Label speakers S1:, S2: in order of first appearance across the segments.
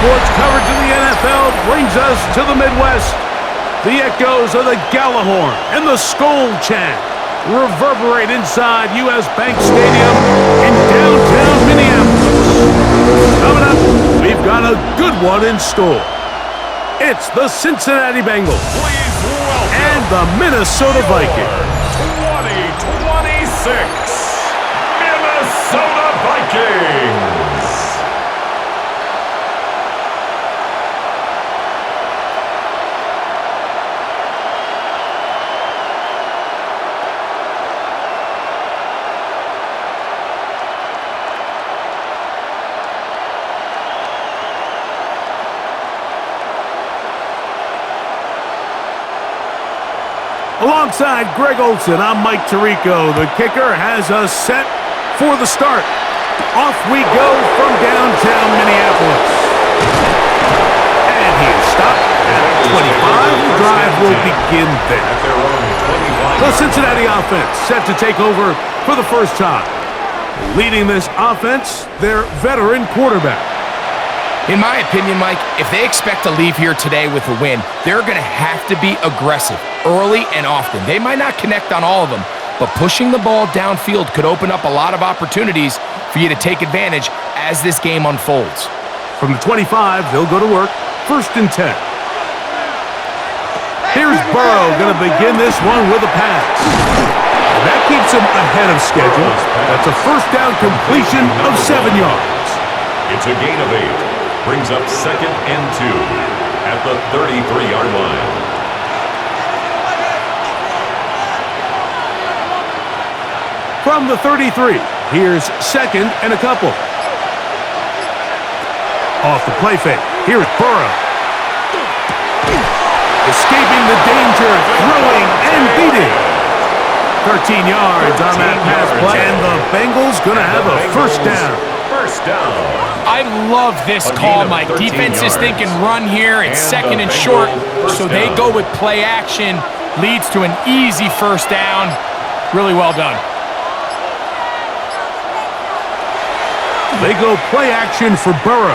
S1: sports coverage of the NFL brings us to the Midwest. The echoes of the Gallahorn and the Skol chant reverberate inside U.S. Bank Stadium in downtown Minneapolis. Coming up, we've got a good one in store. It's the Cincinnati Bengals and the Minnesota Vikings.
S2: 2026 Minnesota Vikings.
S1: Alongside Greg Olson, I'm Mike Tirico. The kicker has us set for the start. Off we go from downtown Minneapolis. And he is stopped at 25. The drive will begin there. The Cincinnati offense set to take over for the first time. Leading this offense, their veteran quarterback.
S3: In my opinion, Mike, if they expect to leave here today with a win, they're going to have to be aggressive early and often. They might not connect on all of them, but pushing the ball downfield could open up a lot of opportunities for you to take advantage as this game unfolds.
S1: From the 25, they'll go to work. 1st and 10. Here's Burrow going to begin this one with a pass. That keeps him ahead of schedule. That's a first down completion of 7 yards.
S2: It's a gain of 8. Brings up 2nd and 2 at the 33-yard line.
S1: From the 33, here's 2nd and a couple. Off the play fake, here's Burrow. Escaping the danger, throwing and beating. 13 yards on that pass play, and the Bengals going to have a first down.
S2: First down.
S3: I love this call, Mike. Defense is thinking run here. It's 2nd and short, so they go with play action. Leads to an easy first down. Really well done.
S1: They go play action for Burrow.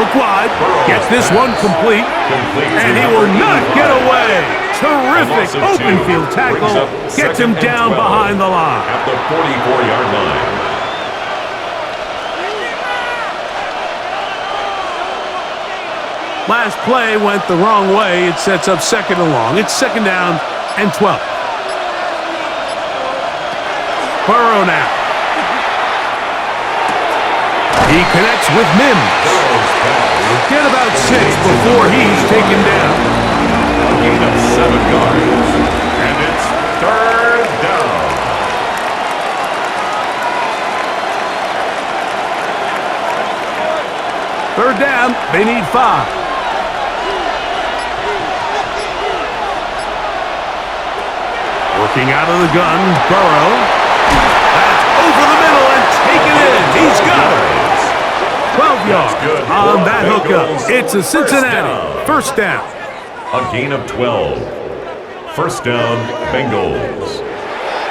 S1: Look wide. Gets this one complete. And he will not get away. Terrific open field tackle. Gets him down behind the line.
S2: At the 44-yard line.
S1: Last play went the wrong way. It sets up 2nd and long. It's 2nd down and 12. Burrow now. He connects with Mims. He'll get about 6 before he's taken down.
S2: Gain of 7 yards. And it's 3rd down.
S1: Third down, they need 5. Working out of the gun, Burrow. That's over the middle and taken in. He's got it. 12 yards on that hookup. It's a Cincinnati first down.
S2: A gain of 12. First down, Bengals.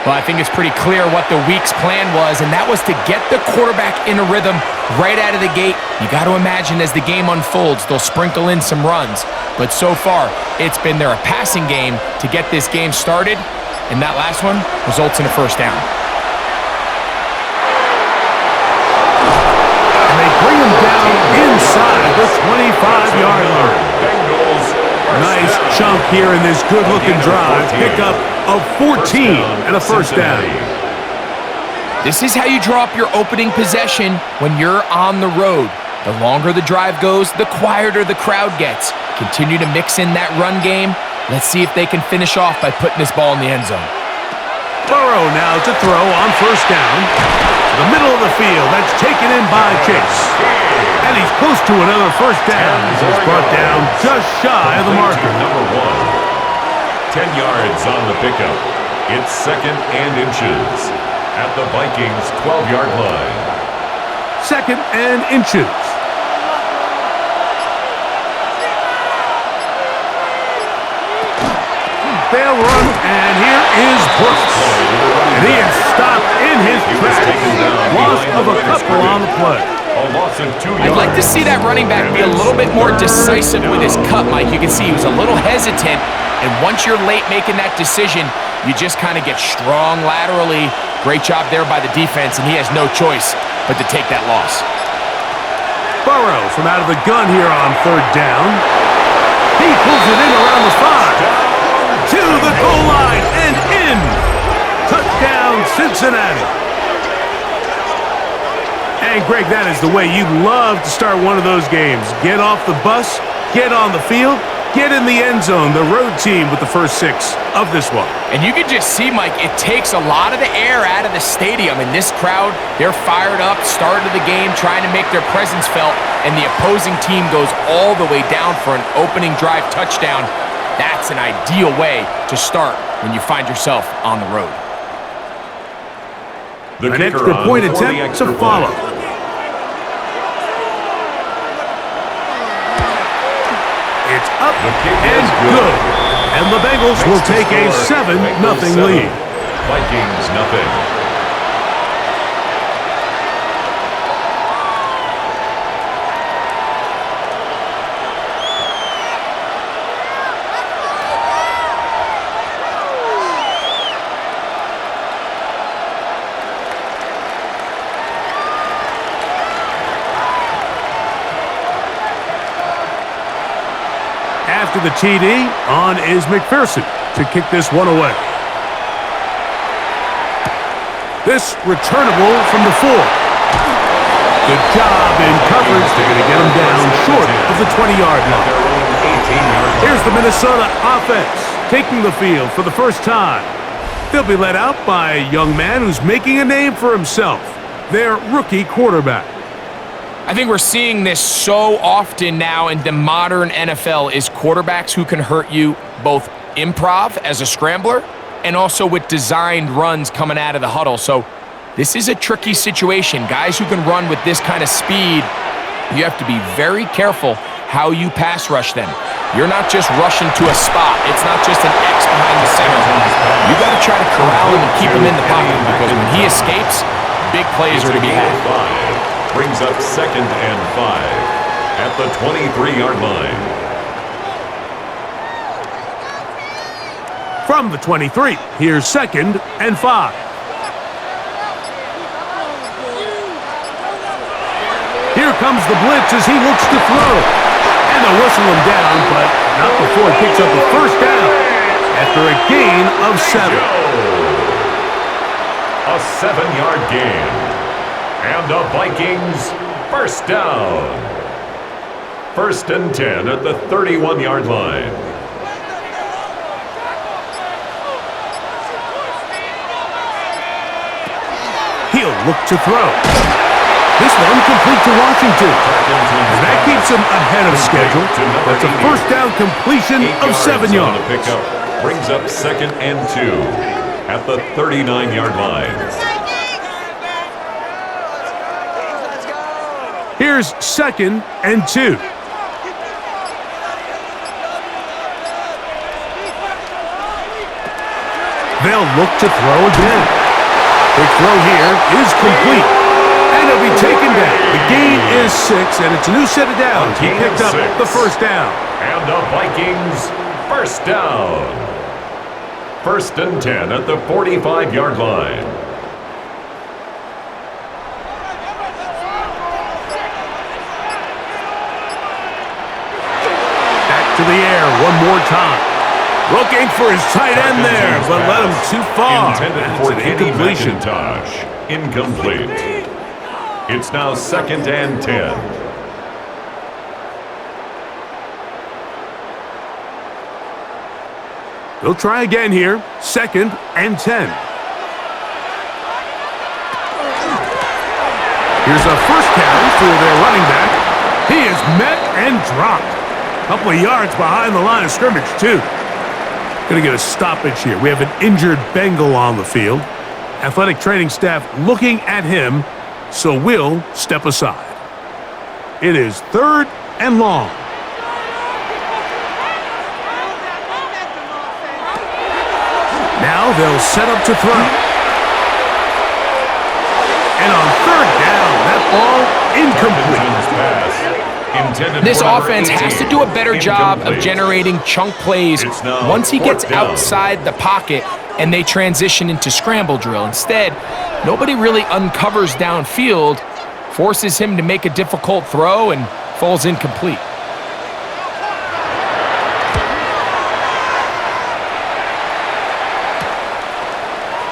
S3: Well, I think it's pretty clear what the week's plan was, and that was to get the quarterback in a rhythm right out of the gate. You got to imagine as the game unfolds, they'll sprinkle in some runs. But so far, it's been a passing game to get this game started, and that last one results in a first down.
S1: And they bring him down inside the 25-yard line. Nice chunk here in this good-looking drive. Pickup of 14 and a first down.
S3: This is how you draw up your opening possession when you're on the road. The longer the drive goes, the quieter the crowd gets. Continue to mix in that run game. Let's see if they can finish off by putting this ball in the end zone.
S1: Burrow now to throw on first down. To the middle of the field. That's taken in by Chase. And he's close to another first down. He's brought down just shy of the marker.
S2: Number 1. 10 yards on the pickup. It's 2nd and inches at the Vikings' 12-yard line.
S1: 2nd and inches. They'll run, and here is Brooks. And he is stopped in his tracks. Loss of a couple on the play.
S2: A loss of 2 yards.
S3: I'd like to see that running back be a little bit more decisive with his cut, Mike. You can see he was a little hesitant, and once you're late making that decision, you just kind of get strong laterally. Great job there by the defense, and he has no choice but to take that loss.
S1: Burrow from out of the gun here on third down. He pulls it in around the 5. To the goal line and in. Touchdown, Cincinnati. And, Greg, that is the way you love to start one of those games. Get off the bus, get on the field, get in the end zone. The road team with the first 6 of this one.
S3: And you can just see, Mike, it takes a lot of the air out of the stadium. And this crowd, they're fired up, start of the game, trying to make their presence felt. And the opposing team goes all the way down for an opening drive touchdown. That's an ideal way to start when you find yourself on the road.
S1: An extra point attempt to follow. It's up and good. And the Bengals will take a 7-0 lead.
S2: Vikings nothing.
S1: After the TD, on is McPherson to kick this one away. This returnable from the 4. Good job in coverage. They're going to get him down short of the 20-yard line. Here's the Minnesota offense taking the field for the first time. They'll be led out by a young man who's making a name for himself, their rookie quarterback.
S3: I think we're seeing this so often now in the modern NFL is quarterbacks who can hurt you both improv as a scrambler and also with designed runs coming out of the huddle. So this is a tricky situation. Guys who can run with this kind of speed, you have to be very careful how you pass rush them. You're not just rushing to a spot. It's not just an X behind the center. You got to try to corral him and keep him in the pocket because when he escapes, big plays are to be had.
S2: Brings up 2nd and 5 at the 23-yard line.
S1: From the 23, here's 2nd and 5. Here comes the blitz as he looks to throw. And they'll whistle him down, but not before he picks up the first down after a gain of 7.
S2: A 7-yard gain. And the Vikings first down. 1st and 10 at the 31-yard line.
S1: He'll look to throw. This one complete to Washington. And that keeps him ahead of schedule. That's a first down completion of 7 yards.
S2: Pickup brings up 2nd and 2 at the 39-yard line.
S1: Here's 2nd and 2. They'll look to throw again. Quick throw here is complete. And it'll be taken down. The gain is 6, and it's a new set of downs. He picked up the first down.
S2: And the Vikings first down. 1st and 10 at the 45-yard line.
S1: To the air one more time. Looking for his tight end there, but led him too far.
S2: Intended for Kenny McIntosh. Incomplete. It's now 2nd and 10.
S1: They'll try again here. 2nd and 10. Here's a first down for their running back. He is met and dropped. Couple of yards behind the line of scrimmage, too. Going to get a stoppage here. We have an injured Bengal on the field. Athletic training staff looking at him, so we'll step aside. It is 3rd and long. Now they'll set up to throw. And on 3rd down, that ball incomplete.
S3: This offense has to do a better job of generating chunk plays once he gets outside the pocket and they transition into scramble drill. Instead, nobody really uncovers downfield, forces him to make a difficult throw, and falls incomplete.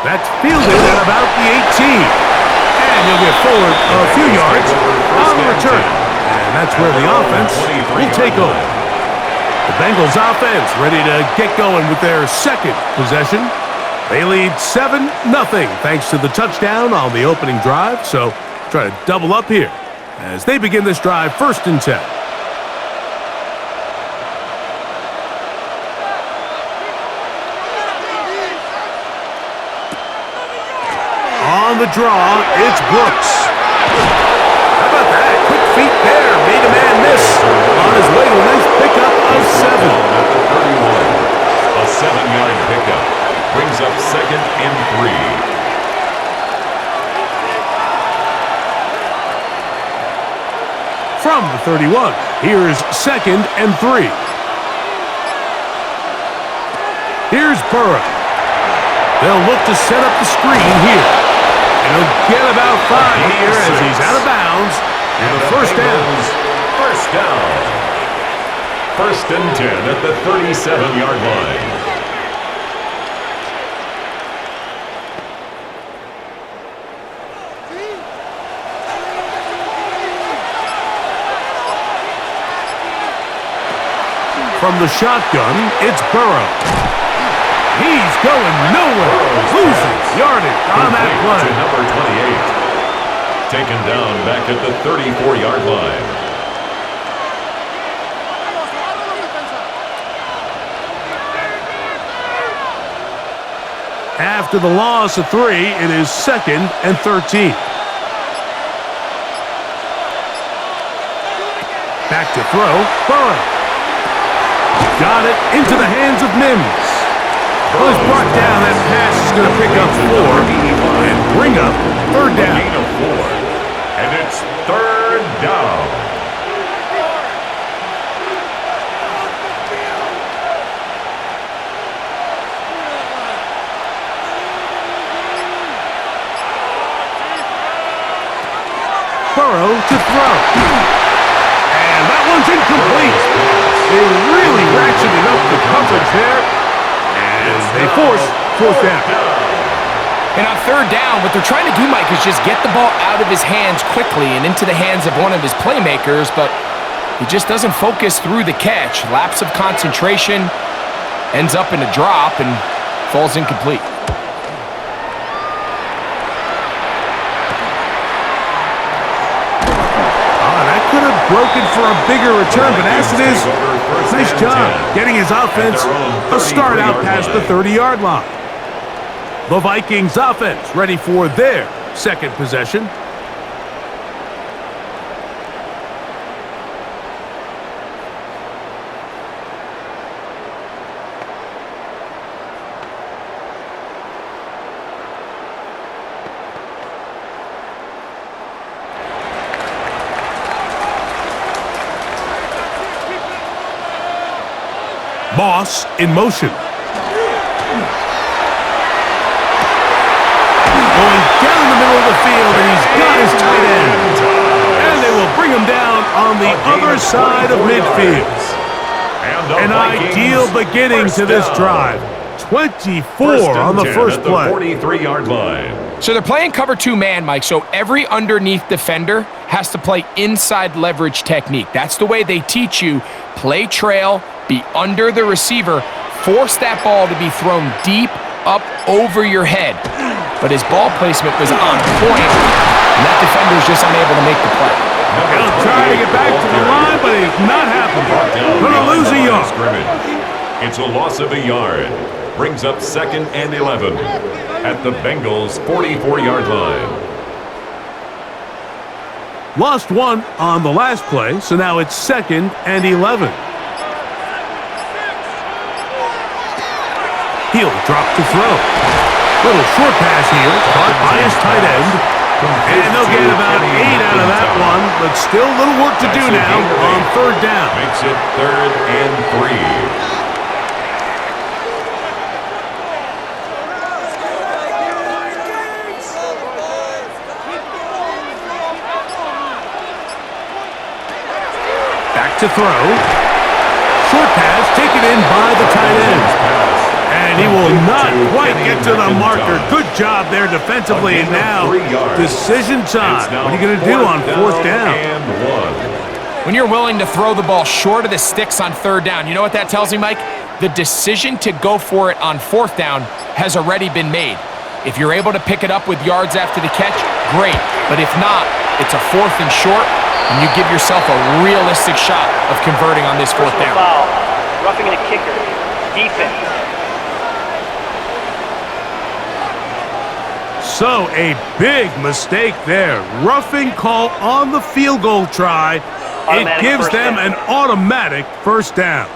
S1: That's fielded at about the 18. And he'll get forward a few yards on the return. And that's where the offense will take over. The Bengals offense ready to get going with their second possession. They lead 7-0 thanks to the touchdown on the opening drive. So try to double up here as they begin this drive 1st and 10. On the draw, it's Brooks. How about that? Quick feet there. Made a man miss. On his way to a nice pickup of 7.
S2: A 7-yard pickup brings up 2nd and 3.
S1: From the 31, here's 2nd and 3. Here's Burrow. They'll look to set up the screen here. And he'll get about 5 here as he's out of bounds. And the first down.
S2: First down. 1st and 10 at the 37-yard line.
S1: From the shotgun, it's Burrow. He's going nowhere. Loses yardage on that play.
S2: To number 28. Taken down back at the 34-yard line.
S1: After the loss of 3, it is 2nd and 13. Back to throw. Burrow. Got it into the hands of Mims. Well, he's brought down. That pass is going to pick up 4 and bring up 3rd down.
S2: Gain of 4. And it's 3rd down.
S1: Burrow to throw. And that one's incomplete. They really ratcheted up the coverage there. And they force 4th down.
S3: And on 3rd down, what they're trying to do, Mike, is just get the ball out of his hands quickly and into the hands of one of his playmakers, but he just doesn't focus through the catch. Lapse of concentration, ends up in a drop, and falls incomplete.
S1: Broken for a bigger return, but as it is, nice job getting his offense a start out past the 30-yard line. The Vikings offense ready for their second possession. Moss in motion. Going down the middle of the field, and he's got his tight end. And they will bring him down on the other side of midfield. An ideal beginning to this drive. 24 on the first play.
S2: 43-yard line.
S3: So they're playing cover 2 man, Mike, so every underneath defender has to play inside leverage technique. That's the way they teach you. Play trail, be under the receiver, force that ball to be thrown deep up over your head. But his ball placement was on point, and that defender's just unable to make the play.
S1: He'll try to get back to the line, but it's not happening. Gonna lose a yard.
S2: It's a loss of a yard. Brings up 2nd and 11 at the Bengals' 44-yard line.
S1: Lost 1 on the last play, so now it's 2nd and 11. He'll drop to throw. Little short pass here, caught by his tight end. And they'll get about 8 out of that one, but still a little work to do now on third down.
S2: Makes it 3rd and 3.
S1: To throw. Short pass taken in by the tight end. And he will not quite get to the marker. Good job there defensively. And now, decision time. What are you going to do on 4th down?
S3: When you're willing to throw the ball short of the sticks on 3rd down, you know what that tells me, Mike? The decision to go for it on 4th down has already been made. If you're able to pick it up with yards after the catch, great. But if not, it's a 4th and short, and you give yourself a realistic shot of converting on this 4th down.
S4: Foul. Roughing the kicker. Defense.
S1: So a big mistake there. Roughing call on the field goal try. It gives them an automatic 1st down.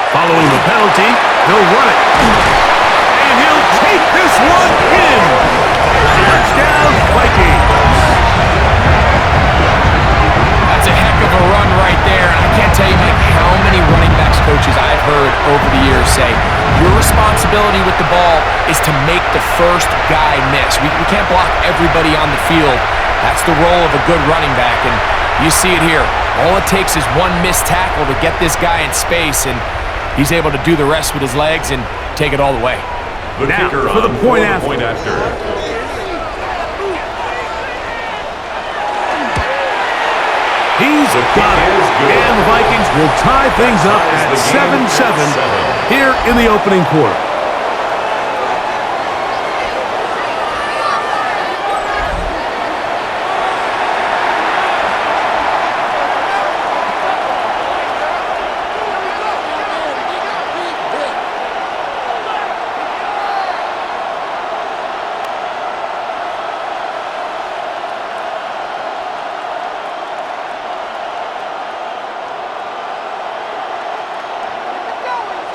S1: Following the penalty, they'll run it. And he'll take this one in. Touchdown, Vikings.
S3: That's a heck of a run right there. And I can't tell you, Mike, how many running backs coaches I've heard over the years say, your responsibility with the ball is to make the first guy miss. We can't block everybody on the field. That's the role of a good running back. And you see it here. All it takes is one missed tackle to get this guy in space, and he's able to do the rest with his legs and take it all the way.
S1: Now, for the point after. He's got it. And the Vikings will tie things up at 7-7 here in the opening quarter.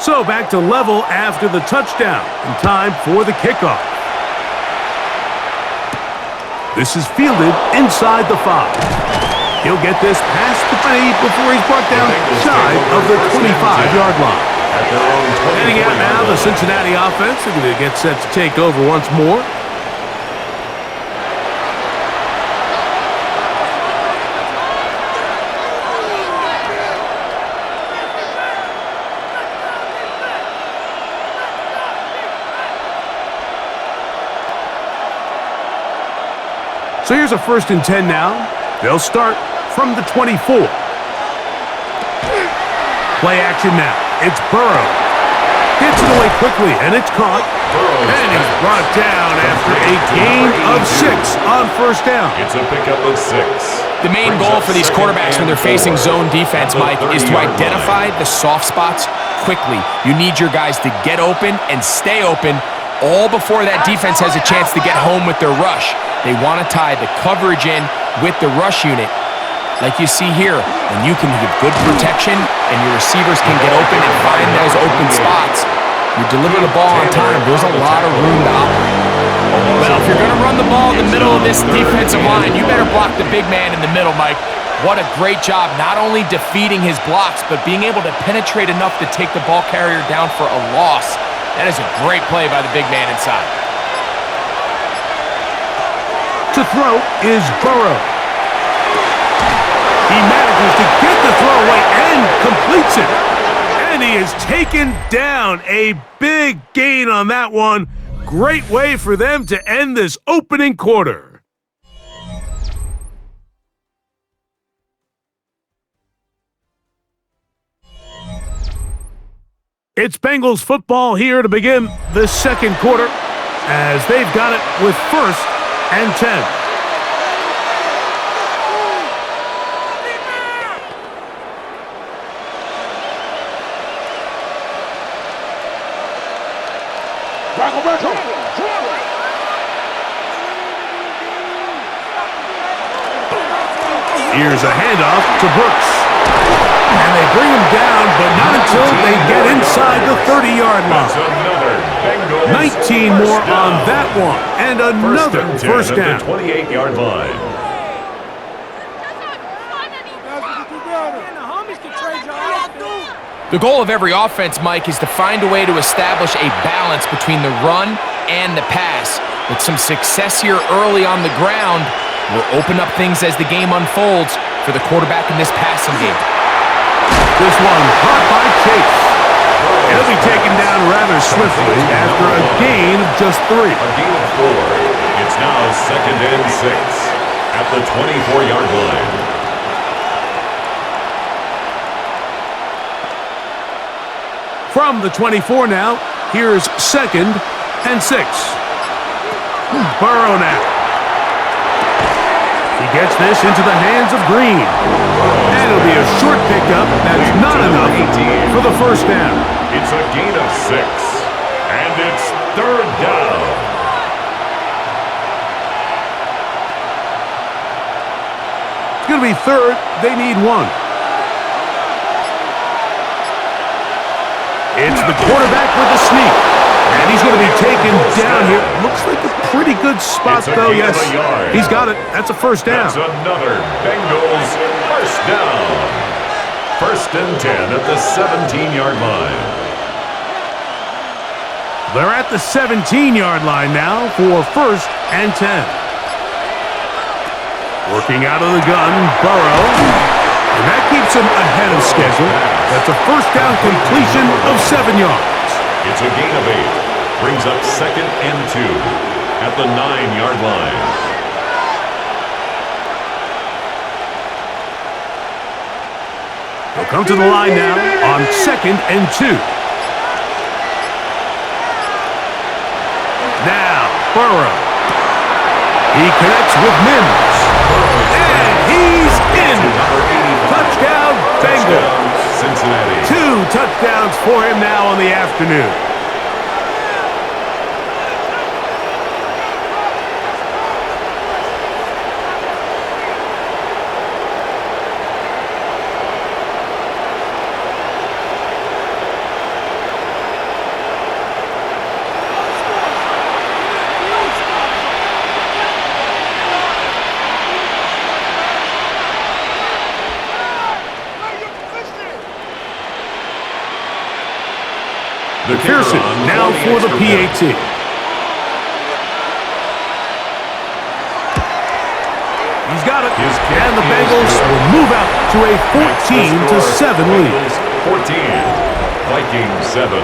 S1: So back to level after the touchdown, and time for the kickoff. This is fielded inside the 5. He'll get this past the 20 before he's brought down shy of the 25-yard line. Heading out now, the Cincinnati offense are going to get set to take over once more. So here's a 1st and 10 now. They'll start from the 24. Play action now. It's Burrow. Gets it away quickly, and it's caught. And he's brought down after a gain of 6 on 1st down.
S2: It's a pickup of 6.
S3: The main goal for these quarterbacks when they're facing zone defense, Mike, is to identify the soft spots quickly. You need your guys to get open and stay open all before that defense has a chance to get home with their rush. They want to tie the coverage in with the rush unit. Like you see here, when you can give good protection and your receivers can get open and find those open spots, you deliver the ball on time. There's a lot of room to operate. Well, if you're going to run the ball in the middle of this defensive line, you better block the big man in the middle, Mike. What a great job, not only defeating his blocks, but being able to penetrate enough to take the ball carrier down for a loss. That is a great play by the big man inside.
S1: To throw is Burrow. He manages to get the throw away and completes it. And he is taken down. A big gain on that one. Great way for them to end this opening quarter. It's Bengals football here to begin the 2nd quarter as they've got it with 1st and 10. Here's a handoff to Brooks. And they bring him down, but not until they get inside the 30-yard line. 19 more on that one, and another first down.
S2: 28-yard line.
S3: The goal of every offense, Mike, is to find a way to establish a balance between the run and the pass. With some success here early on the ground, will open up things as the game unfolds for the quarterback in this passing game.
S1: This one caught by Chase. He'll be taken down rather swiftly after a gain of just 3.
S2: A gain of 4. It's now 2nd and 6 at the 24-yard line.
S1: From the 24 now, here's 2nd and 6. Burrow now. He gets this into the hands of Green. And it'll be a short pickup. That's not enough for the first down.
S2: It's a gain of 6. And it's 3rd down.
S1: It's going to be 3rd. They need 1. It's the quarterback with the sneak. And he's going to be taken down here. Looks like a pretty good spot, though. Yes, he's got it. That's a first down.
S2: That's another Bengals first down. 1st and 10 at the 17-yard line.
S1: They're at the 17-yard line now for 1st and 10. Working out of the gun, Burrow. And that keeps him ahead of schedule. That's a first down completion of 7 yards.
S2: It's a gain of 8. Brings up 2nd and 2 at the 9-yard line.
S1: They'll come to the line now on 2nd and 2. Now, Burrow. He connects with Mims. And he's in. Touchdown, Bengals.
S2: Cincinnati.
S1: 2 touchdowns for him now on the afternoon. Pearson now for the PAT. He's got it. And the Bengals will move out to a 14-7 lead.
S2: 14. Vikings 7.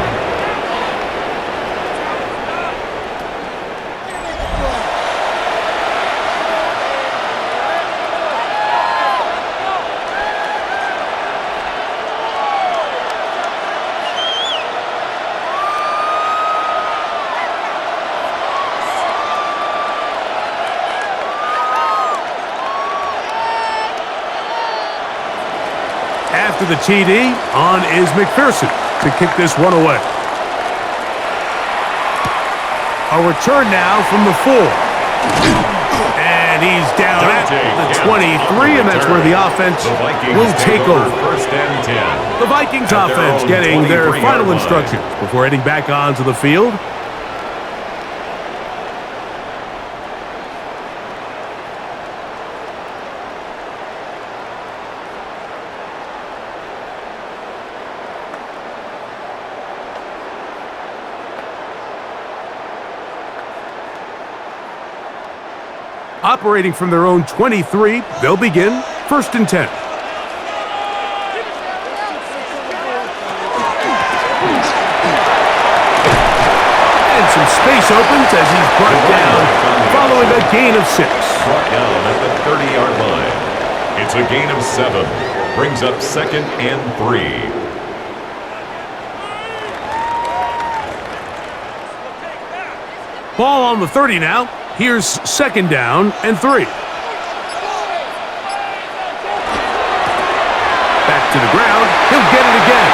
S1: After the TD, on is McPherson to kick this one away. A return now from the 4. And he's down at the 23, and that's where the offense will take over.
S2: 1st and 10.
S1: The Vikings offense getting their final instructions before heading back onto the field. Operating from their own 23, they'll begin 1st and 10. And some space opens as he's brought down following a gain of 6.
S2: Brought down at the 30-yard line. It's a gain of 7. Brings up 2nd and 3.
S1: Ball on the 30 now. Here's 2nd down and 3. Back to the ground. He'll get it again.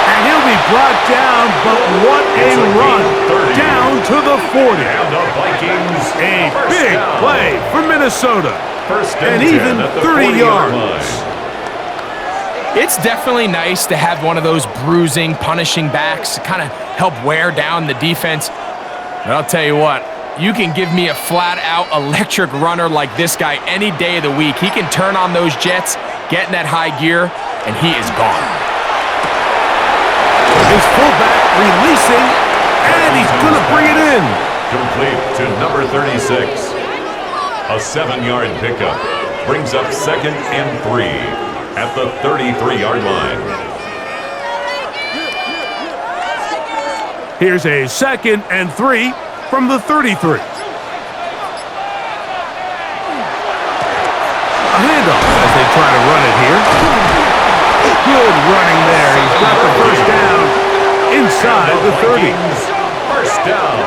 S1: And he'll be be brought down, but what a run down to the 40.
S2: And the Vikings
S1: A
S2: first
S1: big
S2: down.
S1: play for Minnesota.
S2: First
S1: And
S2: 10
S1: even
S2: at the
S1: 30
S2: 40-yard
S1: yards.
S2: line.
S3: It's definitely nice to have one of those bruising, punishing backs to kind of help wear down the defense. But I'll tell you what, you can give me a flat-out electric runner like this guy any day of the week. He can turn on those jets, get in that high gear, and he is gone.
S1: His fullback releasing, and he's going to bring it in.
S2: Complete to number 36. A 7-yard pickup brings up 2nd and 3 at the 33-yard line.
S1: Here's a 2nd and 3 from the 33. A handoff as they try to run it here. Good running there. He's got the first down inside the 30.
S2: First down.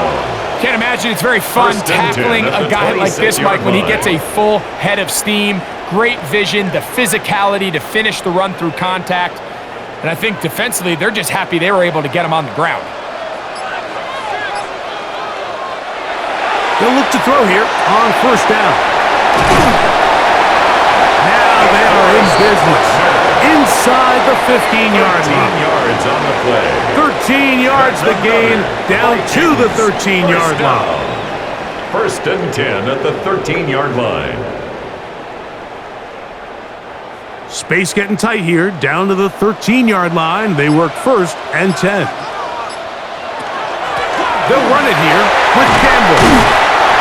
S3: Can't imagine it's very fun
S2: First and 10
S3: tackling
S2: at
S3: a
S2: the
S3: guy like this,
S2: 26-yard
S3: Mike, when he
S2: line.
S3: gets a full head of steam, great vision, the physicality to finish the run through contact. And I think defensively, they're just happy they were able to get him on the ground.
S1: They'll look to throw here on first down. Now they are in business. Inside the 15-yard
S2: 13
S1: line.
S2: yards on the play.
S1: 13 yards the gain, down to the 13-yard line.
S2: First and 10 at the 13-yard line.
S1: Space getting tight here, down to the 13-yard line. They work first and 10. They'll run it here with Campbell.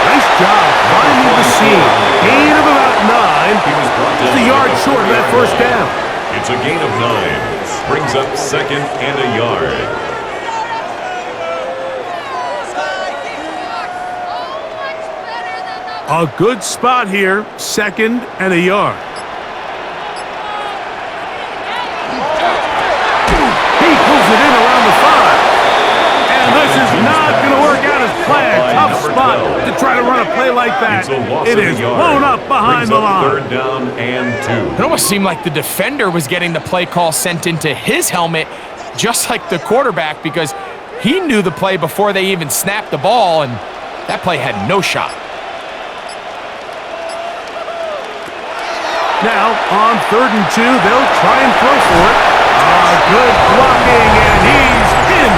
S1: Nice job finding the seam. Gain of about 9.
S2: He was brought down
S1: Just a yard short of that first down.
S2: It's a gain of 9. Brings up 2nd and a yard.
S1: A good spot here, 2nd and a yard. He pulls it in around the 5. And this is not going to work out as planned. Tough spot to try to run a play like that.
S2: It's a loss
S1: It
S2: of a
S1: is
S2: yard.
S1: blown up behind
S2: Brings
S1: the
S2: up
S1: line.
S2: 3rd down and 2.
S3: It almost seemed like the defender was getting the play call sent into his helmet, just like the quarterback, because he knew the play before they even snapped the ball, and that play had no shot.
S1: Now, on 3rd and 2, they'll try and throw for it. Good blocking, and he's in.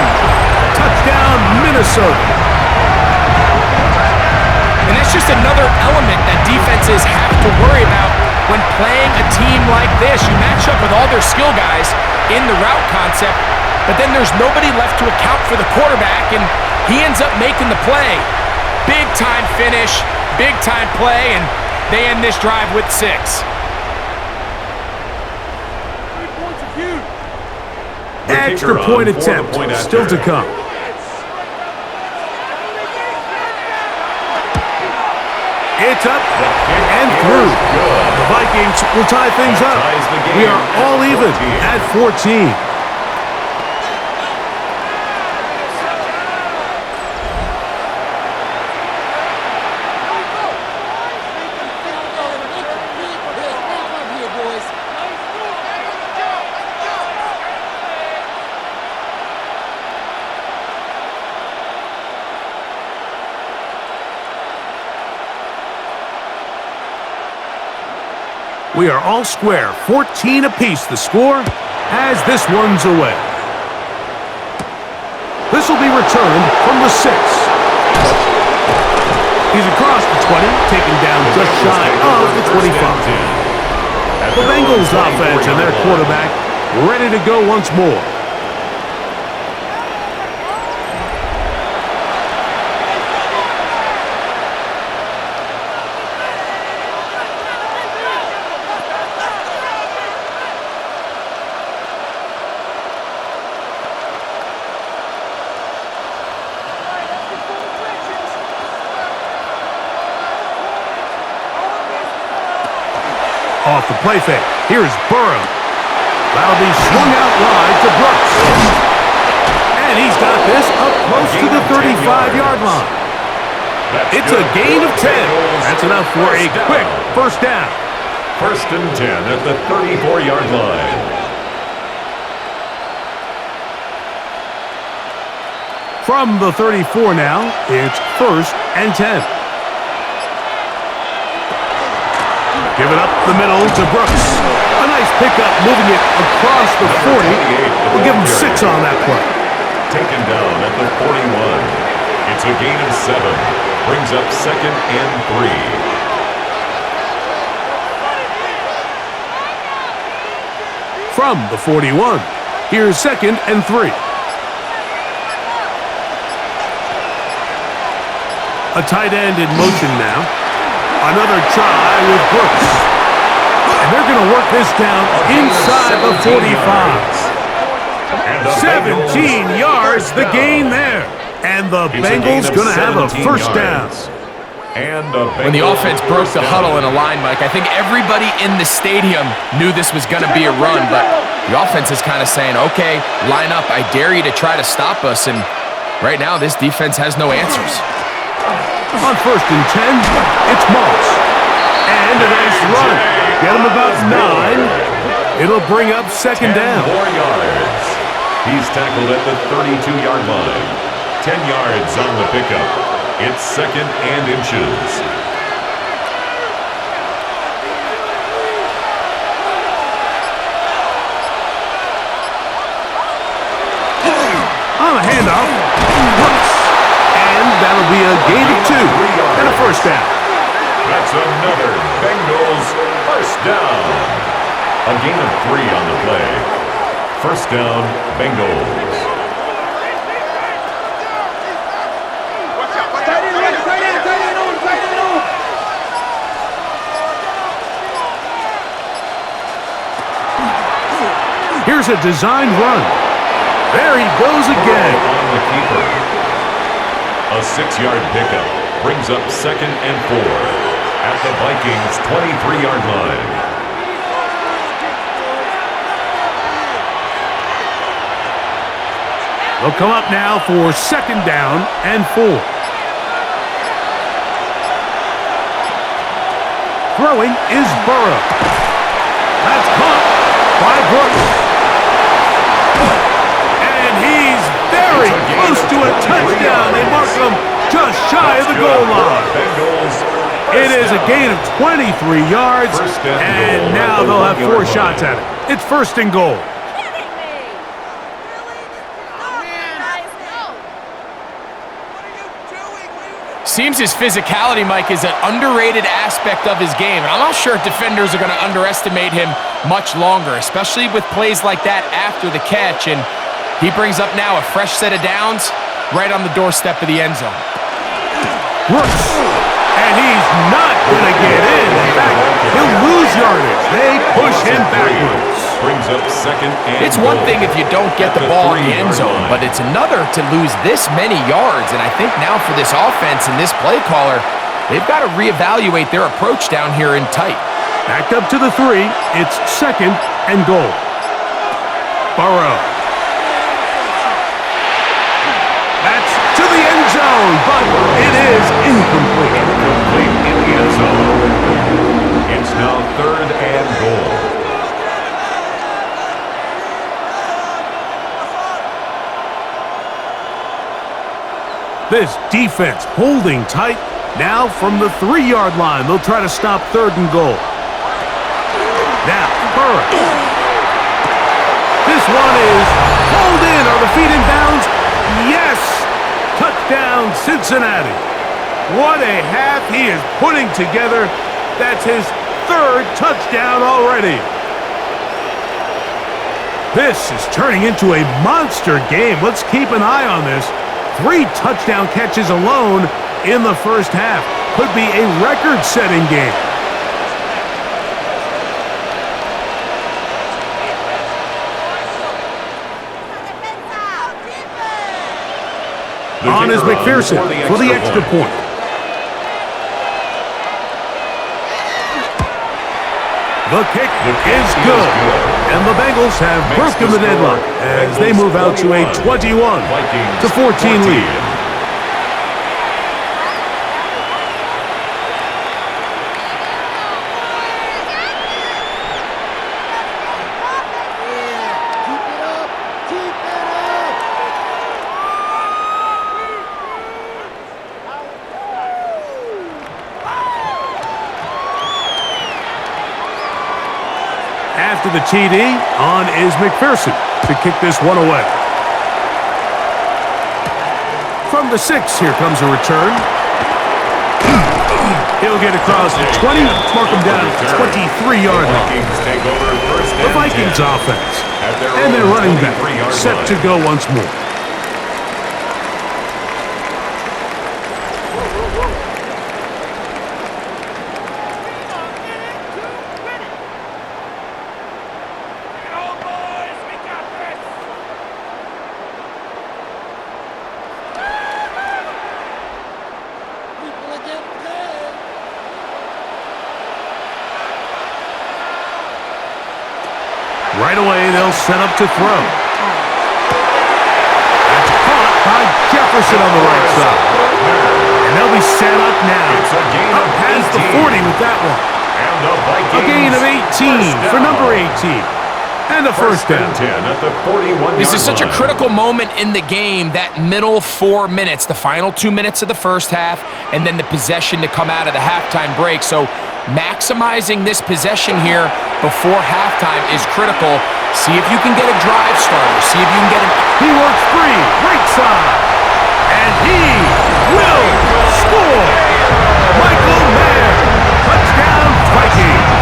S1: Touchdown, Minnesota.
S3: And that's just another element that defenses have to worry about when playing a team like this. You match up with all their skill guys in the route concept, but then there's nobody left to account for the quarterback, and he ends up making the play. Big-time finish, big-time play, and they end this drive with 6.
S1: Extra point attempt still to come. It's up and through. The Vikings will tie things up. We are all even at 14. We are all square, 14 apiece the score as this one's away. This will be returned from the 6. He's across the 20, taken down just shy of the 25. The Bengals offense and their quarterback ready to go once more. Off the play fake. Here's Burrow. That'll be swung out wide to Brooks. And he's got this up close to the 35-yard line. It's a gain of 10. That's enough for a quick first down.
S2: First and 10 at the 34-yard line.
S1: From the 34 now, it's 1st and 10. Give it up the middle to Brooks. A nice pickup, moving it across the 40. We'll give him 6 on that play.
S2: Taken down at the 41. It's a gain of 7. Brings up 2nd and 3.
S1: From the 41, here's 2nd and 3. A tight end in motion now. Another try with Brooks. And they're going to work this down inside the 45. 17 yards, the gain there. And the Bengals going to have a first down.
S3: When the offense broke the huddle in a line, Mike, I think everybody in the stadium knew this was going to be a run, but the offense is kind of saying, okay, line up. I dare you to try to stop us, and right now this defense has no answers.
S1: On 1st and 10, it's Moss. And a nice run. Get him about 9. It'll bring up 2nd down.
S2: 4 yards. He's tackled at the 32-yard line. 10 yards on the pickup. It's 2nd and inches.
S1: On a handoff, Brooks. And that'll be a gain of 2 and a first down.
S2: That's another Bengals first down. A gain of 3 on the play. First down, Bengals.
S1: Here's a designed run. There he goes again.
S2: On the keeper. A 6-yard pickup brings up 2nd and 4 at the Vikings' 23-yard line.
S1: They'll come up now for 2nd down and 4. Throwing is Burrow. That's caught by Brooks. And he's very close to a touchdown. They mark him just shy of the goal line. It is a gain of 23 yards, and now they'll have 4 shots at it. It's 1st and goal.
S3: Seems his physicality, Mike, is an underrated aspect of his game. And I'm not sure defenders are going to underestimate him much longer, especially with plays like that after the catch. And he brings up now a fresh set of downs right on the doorstep of the end zone.
S1: Brooks, and he's not going to get in. In fact, he'll lose yardage. They push him backwards.
S2: Brings up 2nd and
S3: It's one thing if you don't get the ball in the end zone, but it's another to lose this many yards. And I think now for this offense and this play caller, they've got to reevaluate their approach down here in tight.
S1: Backed up to the 3. It's 2nd and goal. Burrow. That's to the end zone, but it is incomplete.
S2: Incomplete in the end zone. It's now 3rd and goal.
S1: This defense holding tight. Now from the 3-yard line, they'll try to stop 3rd and goal. Now, Burrow. This one is hauled in. Are the feet in bounds? Yes! Touchdown, Cincinnati. What a half he is putting together. That's his 3rd touchdown already. This is turning into a monster game. Let's keep an eye on this. 3 touchdown catches alone in the first half. Could be a record-setting game. On is McPherson for the extra point. The kick is good. And the Bengals have broken the deadlock as they move out to a 21-14 lead. After the TD, on is McPherson to kick this one away. From the 6, here comes a return. He'll get across the 20, mark him down at the 23-yard line. The Vikings offense and their running back set to go once more. Right away, they'll set up to throw. That's caught by Jefferson on the right side. And they'll be set up now. Up past the 40 with that one. A gain of 18 for number 18. And a first down.
S3: This is such a critical moment in the game, that middle 4 minutes, the final 2 minutes of the first half, and then the possession to come out of the halftime break. So maximizing this possession here before halftime is critical. See if you can get a drive starter. See if you can get him.
S1: He works free, right side. And he will score. Michael Mayer, touchdown Vikings.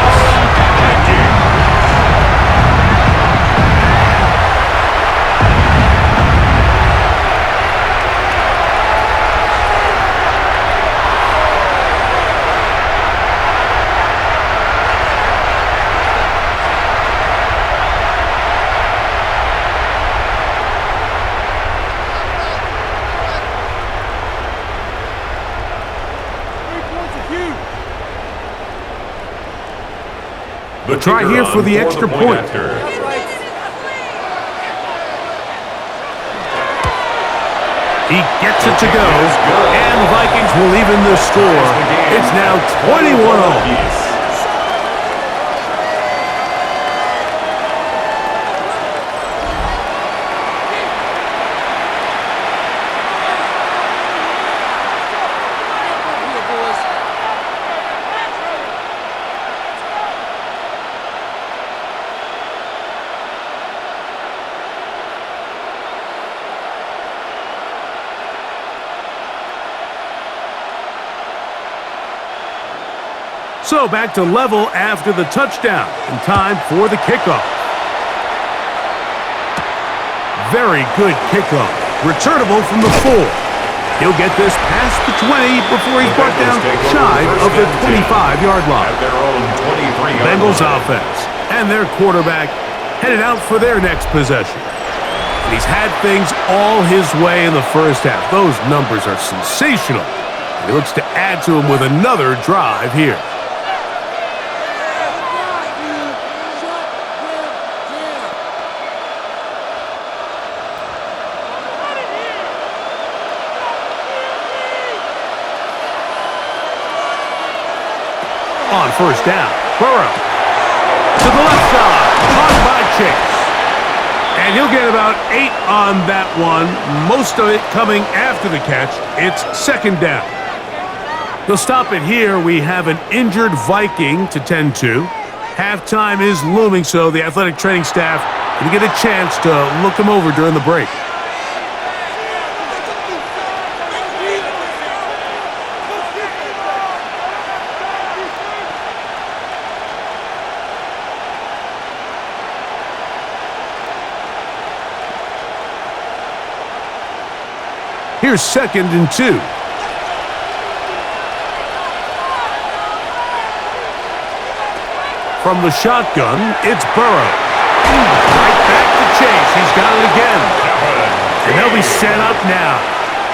S2: The
S1: try here for the extra point. He gets it to go, and the Vikings will even the score. It's now 21-all. So back to level after the touchdown, and time for the kickoff. Very good kickoff. Returnable from the 4. He'll get this past the 20 before he's brought down shy of the 25-yard line. Bengals offense and their quarterback headed out for their next possession. And he's had things all his way in the first half. Those numbers are sensational. And he looks to add to them with another drive here. On first down, Burrow to the left side, caught by Chase. And he'll get about 8 on that one, most of it coming after the catch. It's second down. They'll stop it here. We have an injured Viking to tend to. Halftime is looming, so the athletic training staff can get a chance to look him over during the break. Here's 2nd and 2. From the shotgun, it's Burrow. Right back to Chase. He's got it again. And they'll be set up now.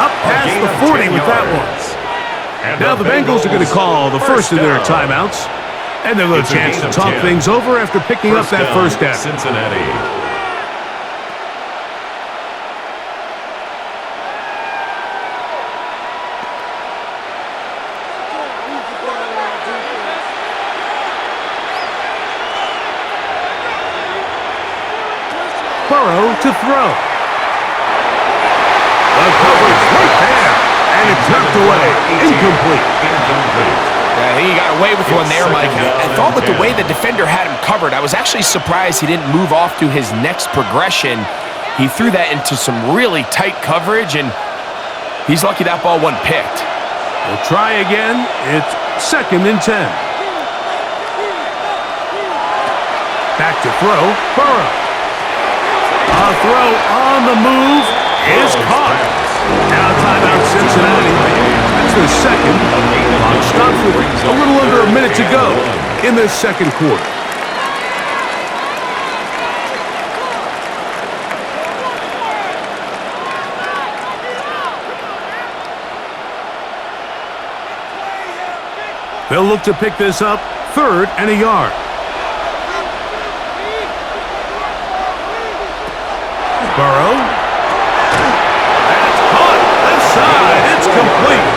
S1: Up past the 40 with that one. Now the Bengals are going to call the first of their timeouts. And they'll have a chance to talk things over after picking up that first down.
S2: Cincinnati.
S1: Burrow to throw. The coverage right there. And it's knocked away. Incomplete.
S3: Yeah, I think he got away with one there, Mike. I thought with the way the defender had him covered, I was actually surprised he didn't move off to his next progression. He threw that into some really tight coverage, and he's lucky that ball wasn't picked.
S1: We'll try again. It's 2nd and 10. Back to throw. Burrow. A throw on the move is caught. Now timeout Cincinnati. That's their second. Clock stops with a little under a minute to go in this second quarter. They'll look to pick this up 3rd and a yard. Burrow. That's caught. Left side. It's complete.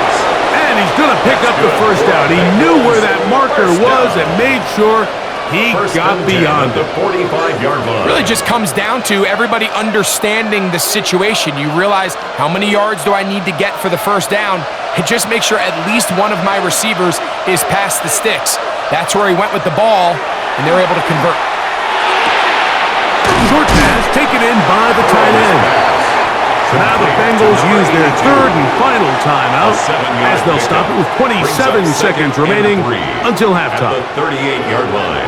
S1: And he's going to pick up the first down. He knew where that marker was and made sure he got beyond it.
S2: 45-yard line.
S3: Really just comes down to everybody understanding the situation. You realize how many yards do I need to get for the first down, and just make sure at least one of my receivers is past the sticks. That's where he went with the ball, and they were able to convert.
S1: Short pass taken in by the tight end. So now the Bengals use their 3rd and final timeout as they'll stop it with 27 seconds remaining until halftime.
S2: At the 38-yard line.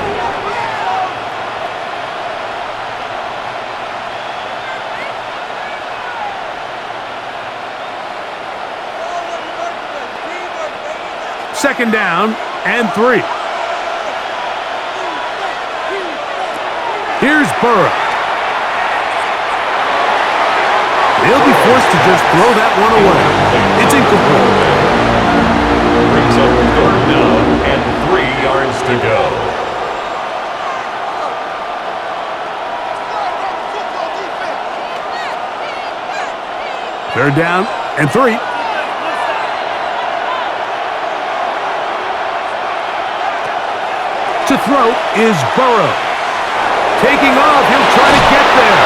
S1: Second down and 3. Here's Burrow. He'll be forced to just throw that one away. It's incomplete.
S2: Brings up 3rd down and 3 yards to go.
S1: Third down and 3. To throw is Burrow. Taking off, he'll try to get there.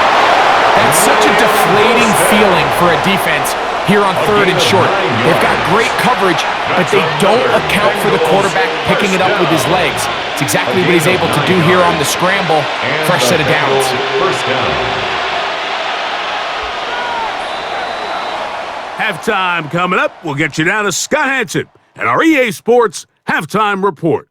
S3: That's such a deflating feeling for a defense here on 3rd and short. They've got great coverage, but they don't account for the quarterback picking it up with his legs. It's exactly what he's able to do here on the scramble. Fresh set of downs.
S2: First down.
S1: Halftime coming up. We'll get you down to Scott Hanson and our EA Sports Halftime Report.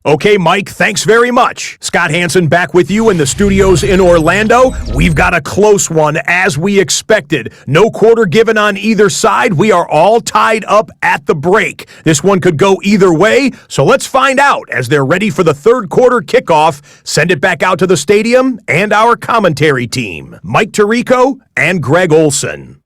S5: Okay, Mike, thanks very much. Scott Hanson back with you in the studios in Orlando. We've got a close one, as we expected. No quarter given on either side. We are all tied up at the break. This one could go either way, so let's find out as they're ready for the third quarter kickoff. Send it back out to the stadium and our commentary team, Mike Tirico and Greg Olson.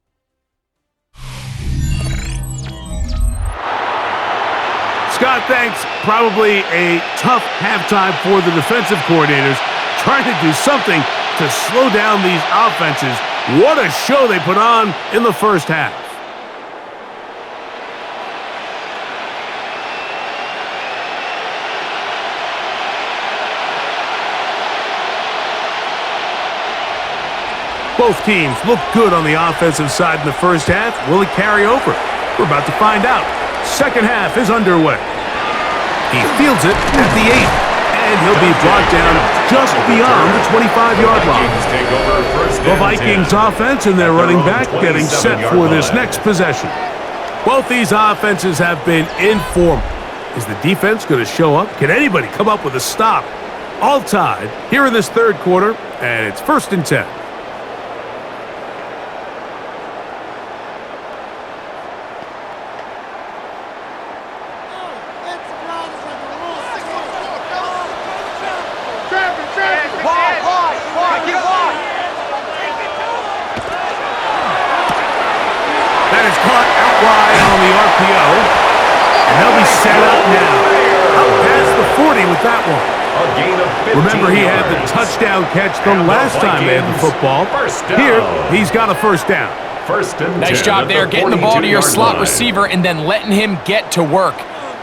S1: Scott, thanks. Probably a tough halftime for the defensive coordinators, trying to do something to slow down these offenses. What a show they put on in the first half. Both teams look good on the offensive side in the first half. Will it carry over? We're about to find out. Second half is underway. He fields it at the 8, and he'll be brought down just beyond the 25-yard line. The Vikings offense and their running back getting set for this next possession. Both these offenses have been informal. Is the defense going to show up? Can anybody come up with a stop? All tied here in this third quarter, and it's 1st and 10. Remember, he had the touchdown catch the last time they had the football. Here, he's got a first down.
S3: Nice job there, getting the ball to your slot receiver and then letting him get to work.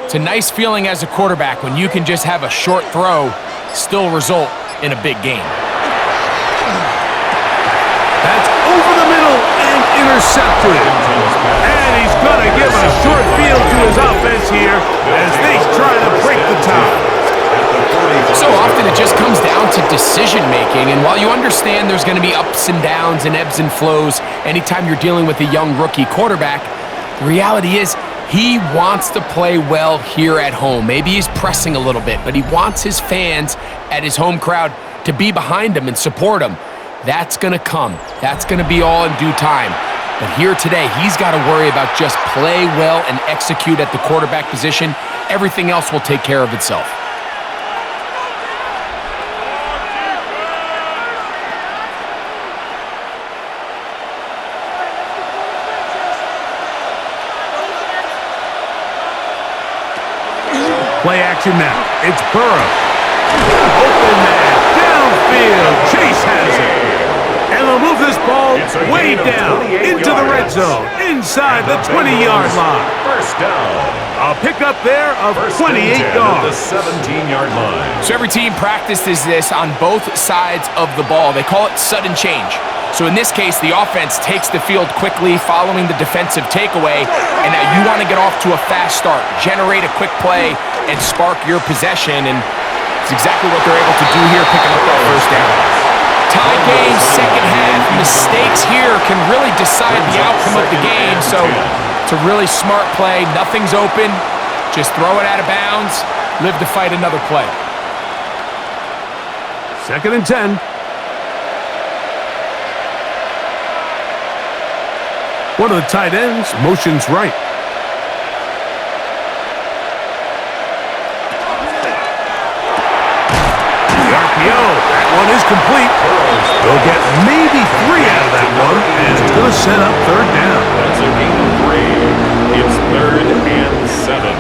S3: It's a nice feeling as a quarterback when you can just have a short throw still result in a big game.
S1: That's over the middle and intercepted. And he's going to give a short field to his offense. offense here as they try to break the tie.
S3: So often it just comes down to decision-making, and while you understand there's going to be ups and downs and ebbs and flows anytime you're dealing with a young rookie quarterback, the reality is he wants to play well here at home. Maybe he's pressing a little bit, but he wants his fans at his home crowd to be behind him and support him. That's going to come. That's going to be all in due time. But here today, he's got to worry about just play well and execute at the quarterback position. Everything else will take care of itself.
S1: Play action now. It's Burrow. Open man. Downfield. Chase has it. And they'll move this ball way down into the red zone. Inside the 20-yard line.
S2: First down.
S1: A pickup there of 28 yards.
S2: The 17-yard line.
S3: So every team practices this on both sides of the ball. They call it sudden change. So in this case, the offense takes the field quickly following the defensive takeaway, and now you want to get off to a fast start, generate a quick play, and spark your possession, and it's exactly what they're able to do here, picking up that first down. Tie game, second half. Mistakes here can really decide the outcome of the game, so it's a really smart play. Nothing's open. Just throw it out of bounds, live to fight another play.
S1: Second and 10. One of the tight ends motions right. The RPO, that one is complete. They'll get maybe 3 out of that one, and it's going to set up third down.
S2: That's a gain of 3. It's 3rd and 7.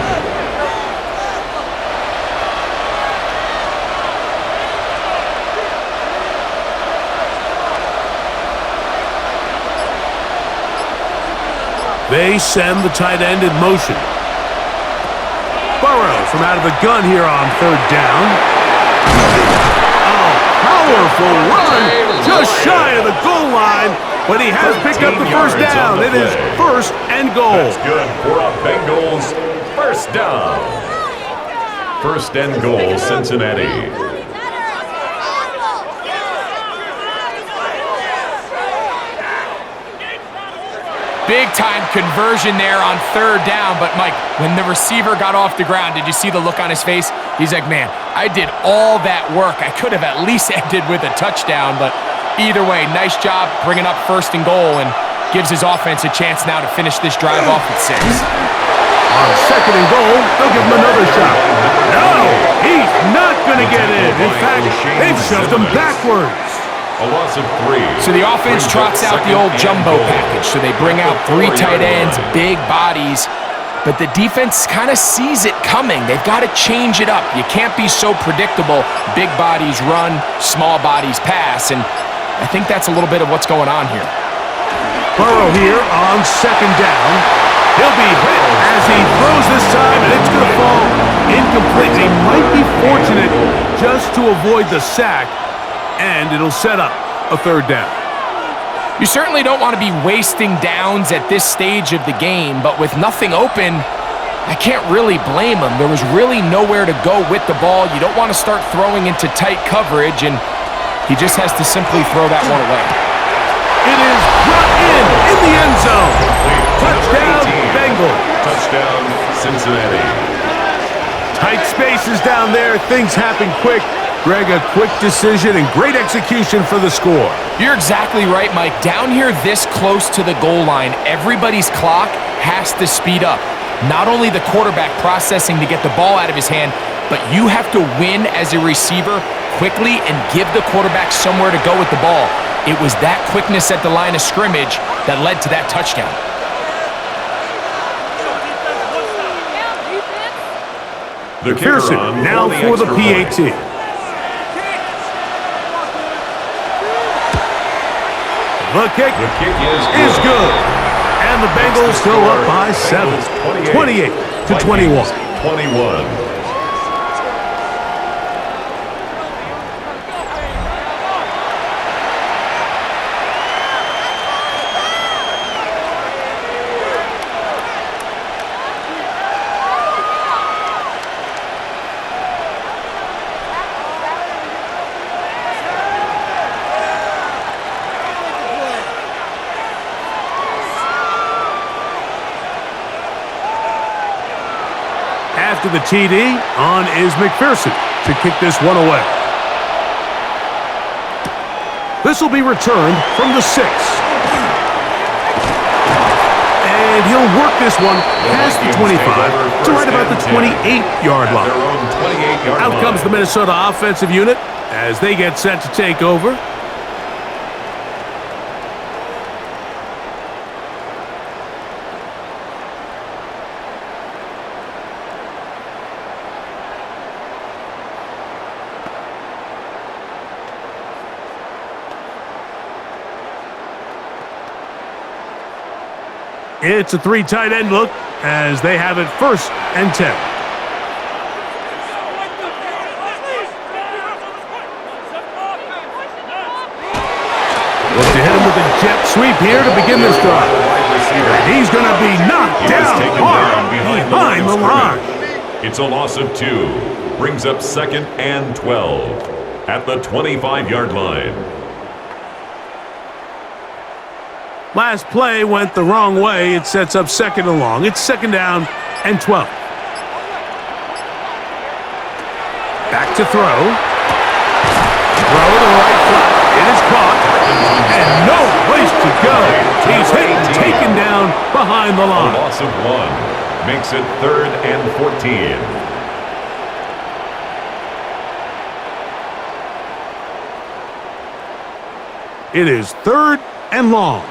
S1: They send the tight end in motion. Burrow from out of the gun here on third down. Oh, powerful run just shy of the goal line, but he has picked up the first down. It is first and goal.
S2: That's good for a Bengals first down. First and goal, Cincinnati.
S3: Big-time conversion there on third down, but Mike, when the receiver got off the ground, did you see the look on his face? He's like, man, I did all that work. I could have at least ended with a touchdown, but either way, nice job bringing up first and goal and gives his offense a chance now to finish this drive off at 6.
S1: On second and goal, they'll give him another shot. No, he's not going to get in. In fact, they've shoved him backwards.
S2: A loss of 3.
S3: So the offense trots out the old jumbo package. So they bring out 3 tight ends, big bodies, but the defense kind of sees it coming. They've got to change it up. You can't be so predictable. Big bodies run, small bodies pass, and I think that's a little bit of what's going on here.
S1: Burrow here on second down. He'll be hit as he throws this time, and it's going to fall incomplete. They might be fortunate just to avoid the sack, and it'll set up a third down.
S3: You certainly don't want to be wasting downs at this stage of the game, but with nothing open, I can't really blame him. There was really nowhere to go with the ball. You don't want to start throwing into tight coverage, and he just has to simply throw that one away.
S1: It is brought in the end zone. Touchdown, Bengals.
S2: Touchdown, Cincinnati.
S1: Tight spaces down there. Things happen quick. Greg, a quick decision and great execution for the score.
S3: You're exactly right, Mike. Down here this close to the goal line, everybody's clock has to speed up. Not only the quarterback processing to get the ball out of his hand, but you have to win as a receiver quickly and give the quarterback somewhere to go with the ball. It was that quickness at the line of scrimmage that led to that touchdown.
S2: The
S1: Pearson now for the PAT. The kick is good. And the Bengals go up by 7. 28-21. After the TD, on is McPherson to kick this one away. This will be returned from the 6. And he'll work this one past the 25 to right about the 28-yard line. Out comes the Minnesota offensive unit as they get set to take over. It's a 3 tight end look as they have it 1st and 10. Look to hit him with a jet sweep here to begin this drive. And he's going to be knocked down hard behind the line.
S2: It's a loss of 2. Brings up 2nd and 12 at the 25-yard line.
S1: Last play went the wrong way. It sets up 2nd and long. It's 2nd down and 12. Back to throw. Throw to the right foot. It is caught. And no place to go. He's hit and taken down behind the line.
S2: A loss of 1 makes it 3rd and 14.
S1: It is 3rd and long.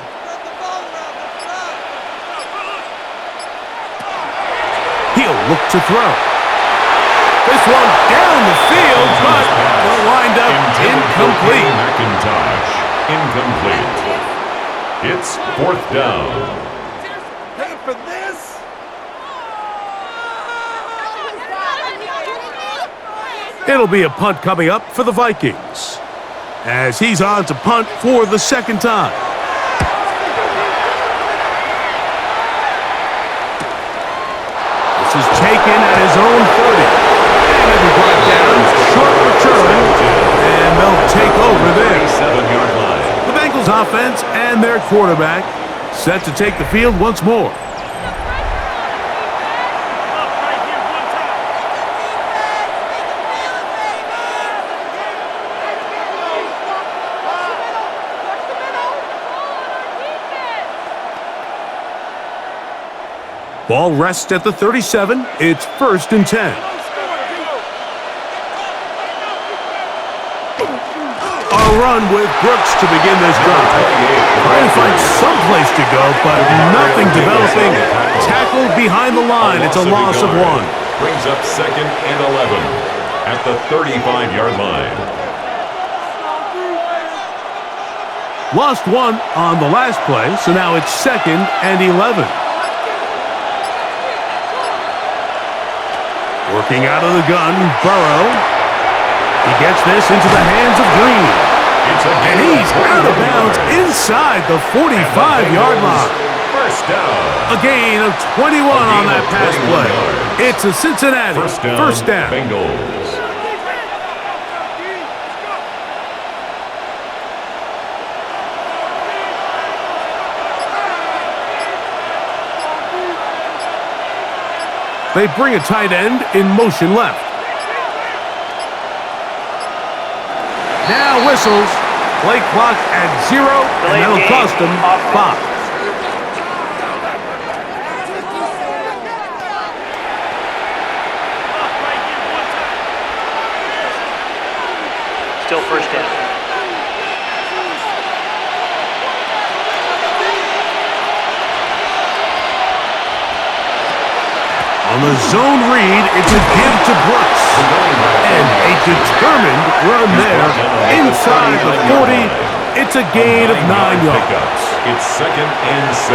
S1: He'll look to throw. This one down the field, but will wind up incomplete.
S2: McIntosh, incomplete. It's 4th down.
S6: Pay for this?
S1: It'll be a punt coming up for the Vikings as he's on to punt for the 2nd time. Is taken at his own 30. And it'll be brought down. Short return. And they'll take over there.
S2: 7-yard line.
S1: The Bengals offense and their quarterback set to take the field once more. Ball rests at the 37. It's 1st and 10. A run with Brooks to begin this drive. Trying to find some place to go, but nothing developing. Tackled behind the line. It's a loss of 1.
S2: Brings up 2nd and 11 at the 35-yard line.
S1: Lost 1 on the last play, so now it's 2nd and 11. Working out of the gun, Burrow. He gets this into the hands of Green. And he's out of bounds inside the 45-yard line.
S2: 1st down.
S1: A gain of 21 on that pass play. It's a Cincinnati 1st down.
S2: Bengals.
S1: They bring a tight end in motion left. Now whistles. Play clock at 0, and that'll cost them 5.
S4: Still 1st down.
S1: On the zone read, it's a give to Brooks. And a determined run there inside the 40. It's a gain of 9 yards.
S2: It's 2nd and 6.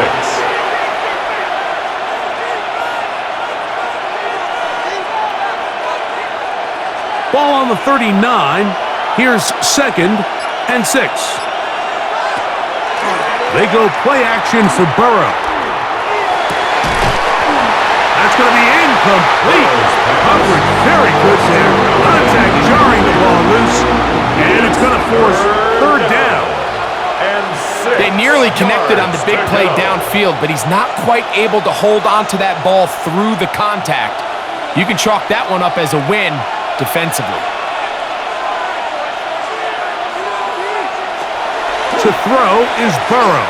S1: Ball on the 39. Here's 2nd and 6. They go play action for Burrow. That's going to be incomplete. Coverage very good there. Contact jarring the ball loose. And it's going to force 3rd down.
S2: And 6.
S3: They nearly connected on the big play downfield, but he's not quite able to hold on to that ball through the contact. You can chalk that one up as a win defensively.
S1: To throw is Burrow.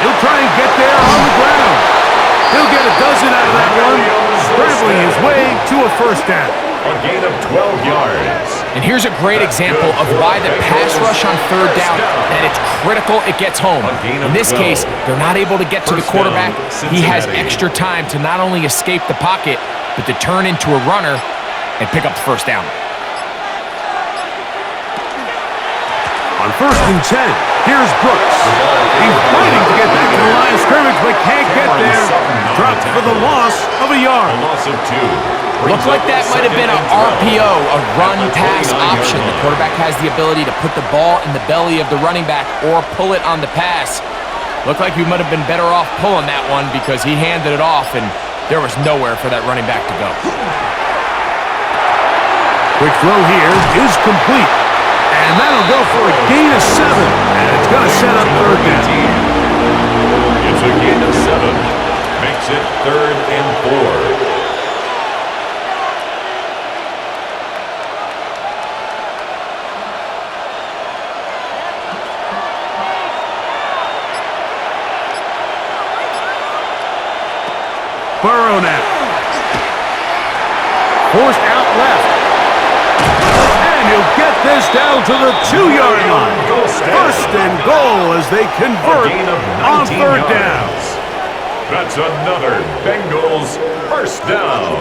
S1: He'll try and get there on the ground. He'll get a dozen out of that one, scrambling his way to a first down.
S2: A gain of 12 yards.
S3: And here's a great example of why the pass rush on third down, and it's critical it gets home. In this case, they're not able to get to the quarterback. He has extra time to not only escape the pocket, but to turn into a runner and pick up the first down.
S1: On 1st and 10, here's Brooks. He's fighting to get back to the line of scrimmage, but can't get there. Dropped for the loss of a yard.
S2: A loss of 2.
S3: Looked like that might have been an RPO, a run-pass option. The quarterback has the ability to put the ball in the belly of the running back or pull it on the pass. Looked like we might have been better off pulling that one because he handed it off, and there was nowhere for that running back to go.
S1: Quick throw here is complete. And that'll go for a gain of 7. And it's going to set up third down.
S2: It's a gain of 7. Makes it 3rd and 4.
S1: Burrow now. Forced out left. And he'll get this down to the 2-yard line. 1st and goal as they convert on third down.
S2: That's another Bengals first down.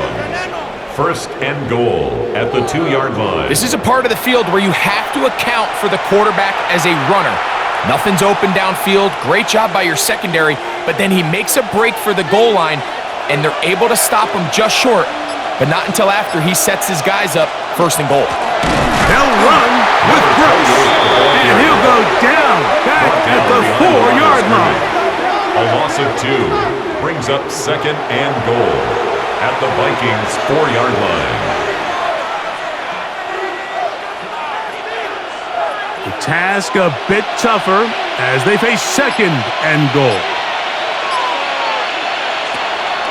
S2: 1st and goal at the 2-yard line.
S3: This is a part of the field where you have to account for the quarterback as a runner. Nothing's open downfield. Great job by your secondary, but then he makes a break for the goal line, and they're able to stop him just short, but not until after he sets his guys up 1st and goal.
S1: They'll run with Brooks, and he'll go down back at the 4-yard line.
S2: A loss of 2 brings up 2nd and goal at the Vikings 4-yard line.
S1: The task a bit tougher as they face 2nd and goal.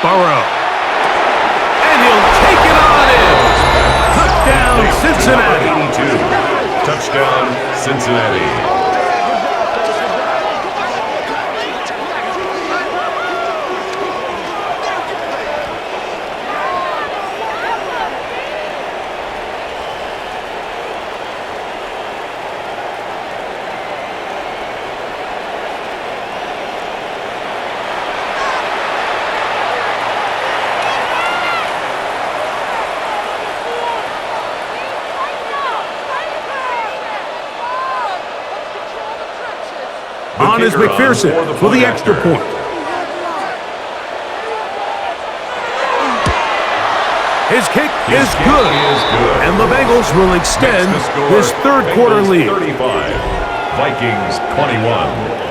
S1: Burrow. And he'll take it on in. Touchdown, Cincinnati.
S2: 82. Touchdown, Cincinnati.
S1: On is McPherson for the extra point. His kick is good. And the Bengals will extend this third quarter lead.
S2: 35, Vikings 21.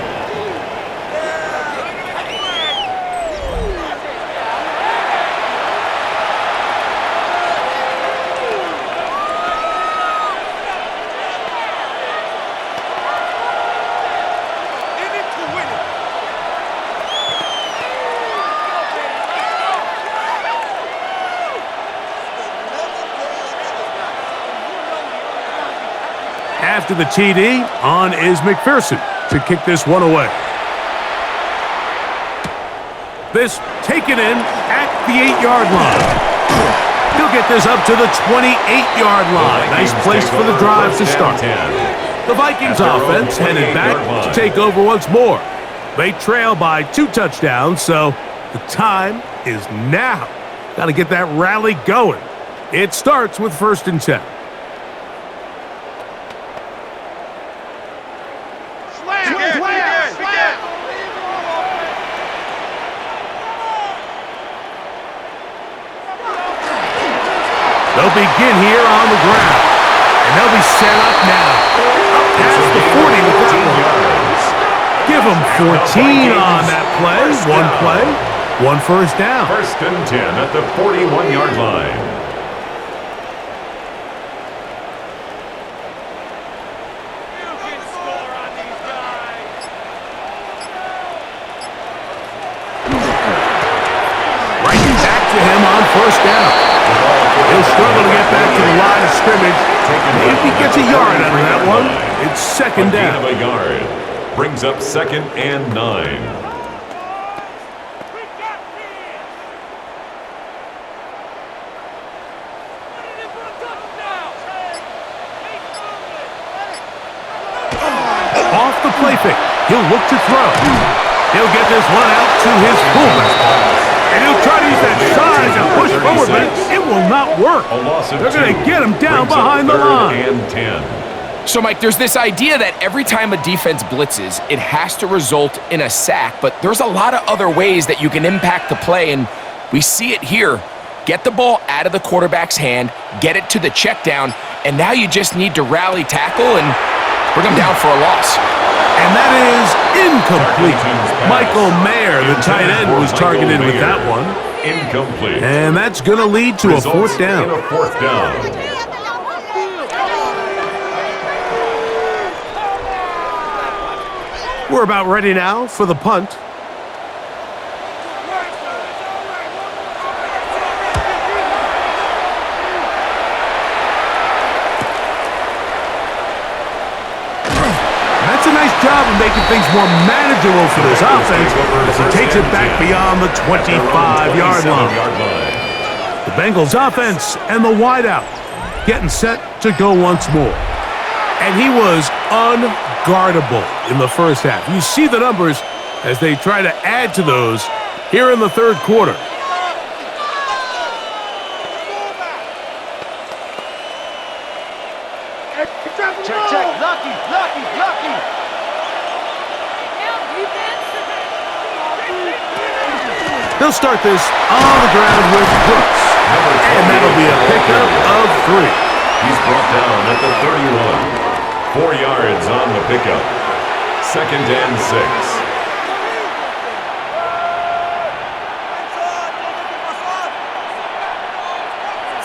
S1: After the TD, on is McPherson to kick this one away. This taken in at the 8-yard line. He'll get this up to the 28-yard line. Nice place for the drive to start. The Vikings offense headed back to take over once more. They trail by 2 touchdowns, so the time is now. Got to get that rally going. It starts with 1st and 10. They'll begin here on the ground, and they'll be set up now. Up past the 40 with that one. Give them 14 on that play. 1 first down.
S2: 1st and 10 at the 41-yard line.
S1: Right will struggle to get back to the line of scrimmage. Maybe gets a yard out of that one. It's second down.
S2: A gain of a yard. Brings up 2nd and 9.
S1: Off the play fake. He'll look to throw. He'll get this one out to his fullback. And he'll try to use that size and push forward, but it will not work. They're going to get him down behind the line.
S2: And 10.
S3: So, Mike, there's this idea that every time a defense blitzes, it has to result in a sack, but there's a lot of other ways that you can impact the play, and we see it here. Get the ball out of the quarterback's hand, get it to the check down, and now you just need to rally tackle and bring them down for a loss.
S1: And that is incomplete. Michael Mayer, the tight end, was targeted with that one.
S2: Incomplete.
S1: And that's going to lead to a fourth down.
S2: In a 4th down.
S1: We're about ready now for the punt. That's a nice job of making things more manageable for this offense as he takes it back beyond the 25-yard line. The Bengals offense and the wideout getting set to go once more. And he was unguardable in the first half. You see the numbers as they try to add to those here in the third quarter.
S6: Check. Lucky.
S1: They'll start this on the ground with Brooks. And that'll be a pickup of 3.
S2: He's brought down at the 31. 4 yards on the pickup. 2nd and 6.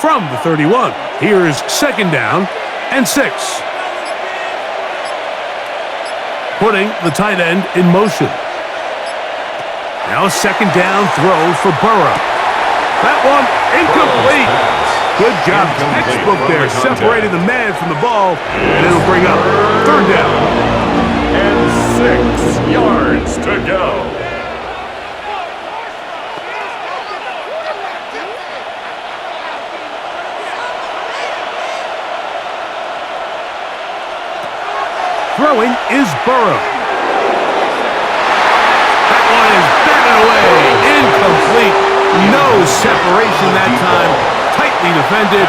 S1: From the 31, here's 2nd down and 6. Putting the tight end in motion. Now a 2nd down throw for Burrow. That one incomplete. Good job, textbook there, separating the man from the ball, and it'll bring up 3rd down.
S2: And 6 yards to go.
S1: Throwing is Burrow. That one is batted away. Incomplete. No separation that time. Tightly defended.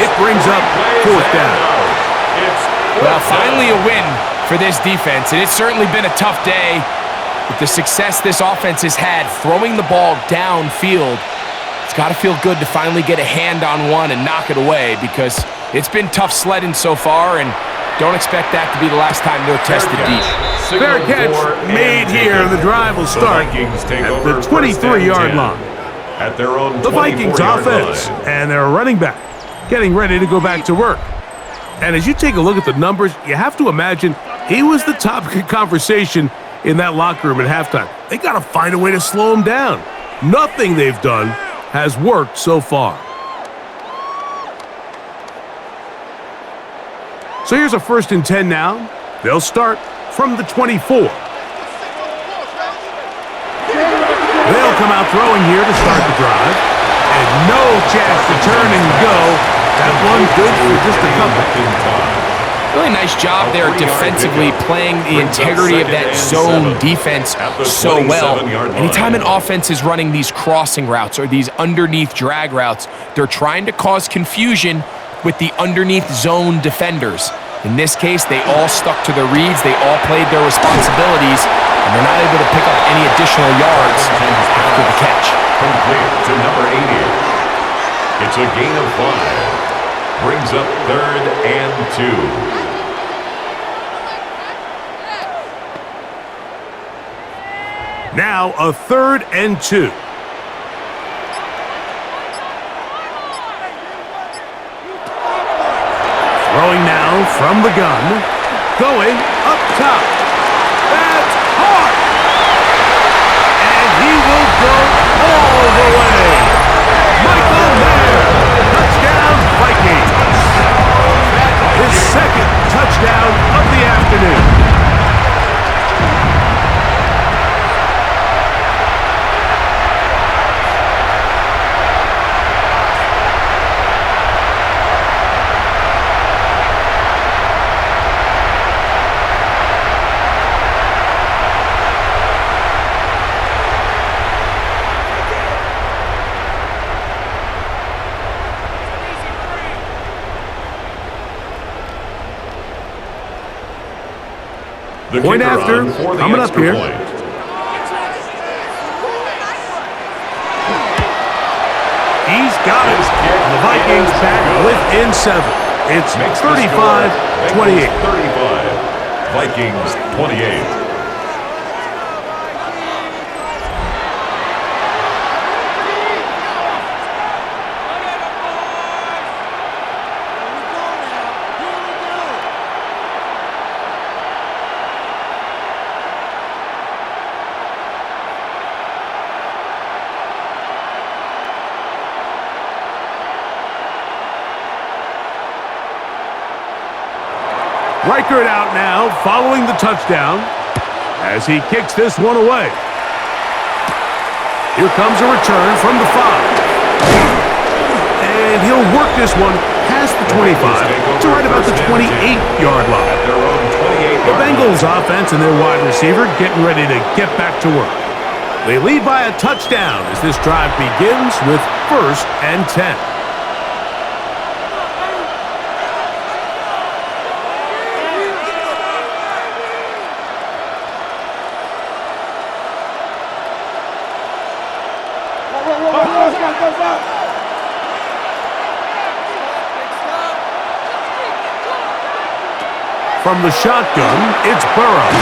S1: It brings up 4th down.
S3: Well, finally a win for this defense, and it's certainly been a tough day. With the success this offense has had throwing the ball downfield, it's got to feel good to finally get a hand on one and knock it away, because it's been tough sledding so far, and don't expect that to be the last time they're tested deep.
S1: Fair catch made here. The drive will start at the 23-yard line.
S2: At their own
S1: the Vikings offense and their running back getting ready to go back to work. And as you take a look at the numbers, you have to imagine he was the topic of conversation in that locker room at halftime. They got to find a way to slow him down. Nothing they've done has worked so far. So here's a 1st and 10 now. They'll start from the 24. They'll come out throwing here to start the drive. And no chance to turn and go. That one good for just a couple.
S3: Really nice job there defensively, playing the integrity of that zone defense so well. Anytime an offense is running these crossing routes or these underneath drag routes, they're trying to cause confusion with the underneath zone defenders. In this case, they all stuck to their reads, they all played their responsibilities, and they're not able to pick up any additional yards after the catch.
S2: Complete to number 80. It's a gain of 5. Brings up 3rd and 2.
S1: Now a 3rd and 2. Throwing now from the gun. Going up top. That's hard. And he will go all the way. Michael Mayer. Touchdown, Point
S2: kicker
S1: after,
S2: on for the
S1: coming up
S2: extra
S1: here.
S2: point.
S1: He's got it. The Vikings back within 7. It's 35-28.
S2: 35. Vikings 28.
S1: Reichert out now, following the touchdown, as he kicks this one away. Here comes a return from the 5. And he'll work this one past the 25 to right about the 28-yard line. The Bengals offense and their wide receiver getting ready to get back to work. They lead by a touchdown as this drive begins with 1st and 10. From the shotgun, it's Burrow.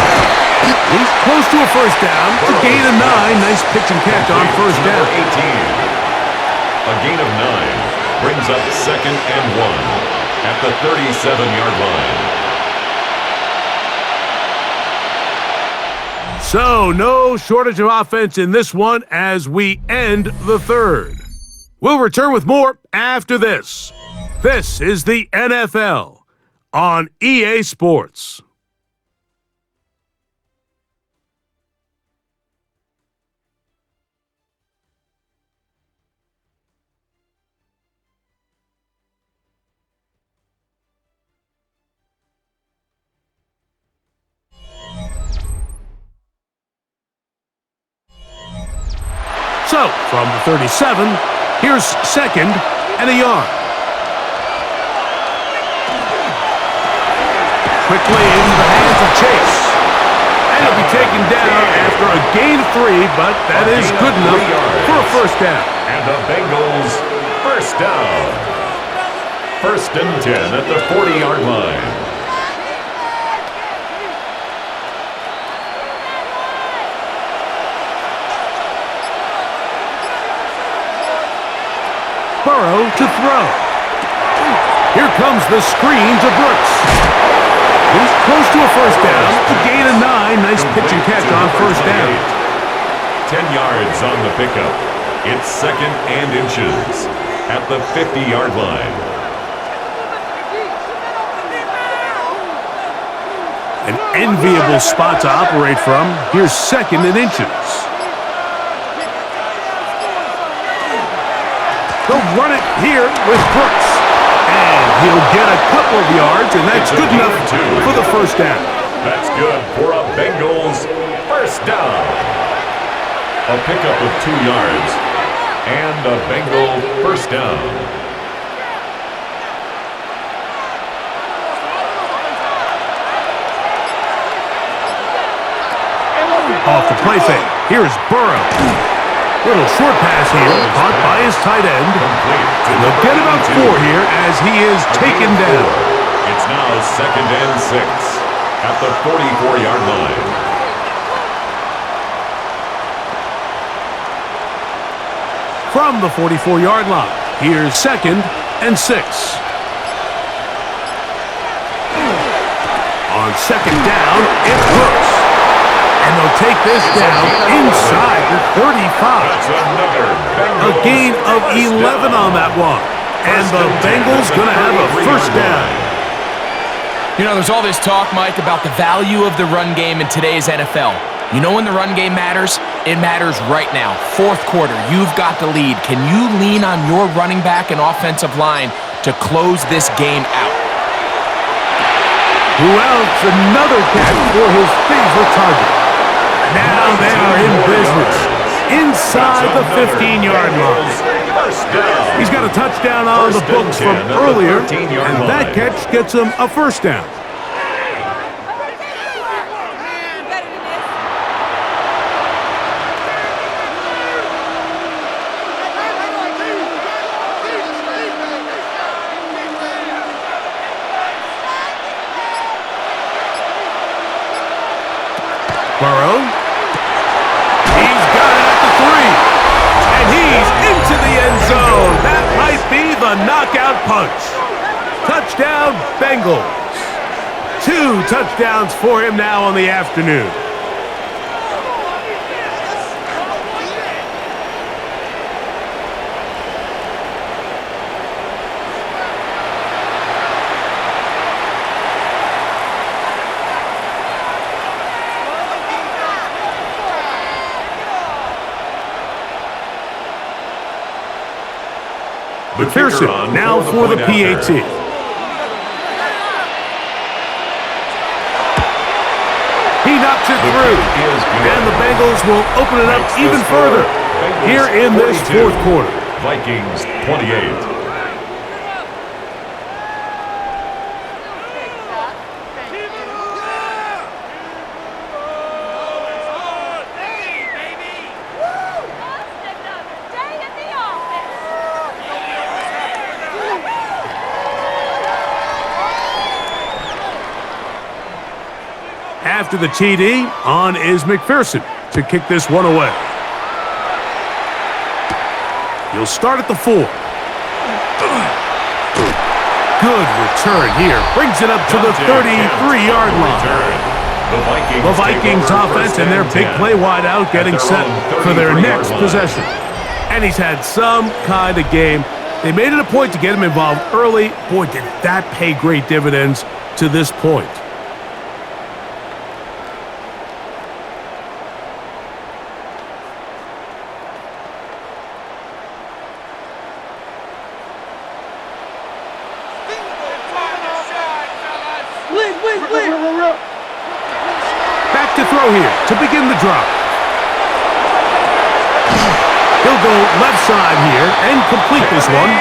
S1: He's close to a first down. It's a gain of 9. Nice pitch and catch on first down.
S2: 18. A gain of 9 brings up 2nd and 1 at the 37-yard line.
S1: So, no shortage of offense in this one as we end the 3rd. We'll return with more after this. This is the NFL on EA Sports. So, from the 37, here's 2nd and a yard. Quickly into the hands of Chase. And he'll be taken down after a gain of 3, but that is good enough for a first down.
S2: And the Bengals first down. 1st and 10 at the 40-yard line.
S1: Burrow to throw. Here comes the screen to Brooks. He's close to a first down. A gain of 9. Nice pitch and catch on first down.
S2: 10 yards on the pickup. It's 2nd and inches at the 50-yard line.
S1: An enviable spot to operate from. Here's 2nd and inches. They'll run it here with Brooks. And he'll get a couple of yards, and that's good enough for the first down.
S2: That's good for a Bengals first down. A pickup of 2 yards and a Bengal first down.
S1: Off the play fake. Here's Burrow. Little short pass here, caught by his tight end. And they'll get about 4 here as he is taken down.
S2: It's now 2nd and 6 at the 44-yard line.
S1: From the 44-yard line, here's 2nd and 6. On 2nd down, it's Brooks. And they'll take this down inside the 35. A gain of 11 on that one. And the Bengals going to have a first down.
S3: You know, there's all this talk, Mike, about the value of the run game in today's NFL. You know when the run game matters? It matters right now. 4th quarter, you've got the lead. Can you lean on your running back and offensive line to close this game out?
S1: Who else? Another catch for his favorite target. Now they are in business inside the 15-yard line. He's got a touchdown on the books from earlier, and that catch gets him a first down. Burrow. He's got it at the 3. And he's into the end zone. That might be the knockout punch. Touchdown, Bengals. 2 touchdowns for him now on the afternoon. McPherson now for the PAT. He knocks it through, and the Bengals will open it up even further here in this fourth quarter.
S2: Vikings 28.
S1: After the TD, on is McPherson to kick this one away. He'll start at the 4. Good return here. Brings it up to the 33-yard line. The Vikings offense and their big play wide out getting set for their next possession. And he's had some kind of game. They made it a point to get him involved early. Boy, did that pay great dividends to this point. Back to throw here to begin the drive. He'll go left side here and complete this one.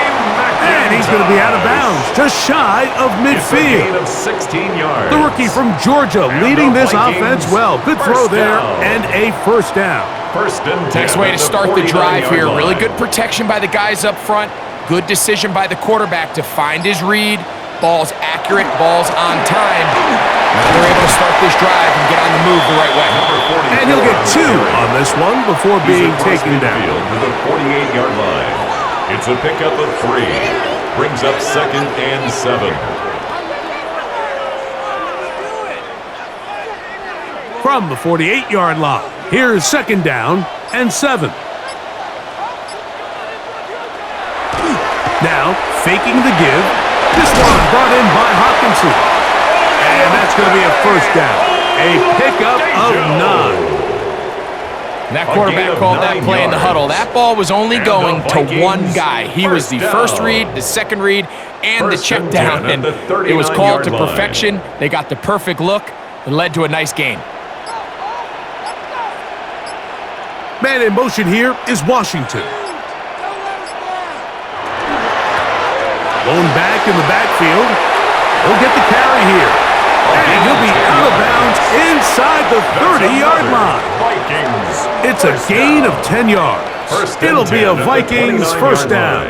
S1: And he's going to be out of bounds, just shy of midfield.
S2: Of 16 yards.
S1: The rookie from Georgia leading this offense well. Good throw there and a first down.
S2: First and 10.
S3: Next way to start the drive here. Really good protection by the guys up front. Good decision by the quarterback to find his read. Ball's accurate, ball's on time. They're able to start this drive and get on the move the right way.
S1: And he'll get 2 on this one before being taken down.
S2: To the 48-yard line. It's a pickup of 3. Brings up 2nd and 7.
S1: From the 48-yard line, here's 2nd down and 7. Now, faking the give. This one brought in by Hopkinson. And that's going to be a first down. A pickup of 9.
S3: That quarterback called that play in the huddle. That ball was only going to one guy. He was the first read, the second read, and the check down. And it was called to perfection. They got the perfect look. It led to a nice gain.
S1: Man in motion here is Washington. Blown back in the backfield. He'll get the carry here. And he'll be out of bounds inside the 30-yard line. It's a gain of 10 yards. It'll be a Vikings first down.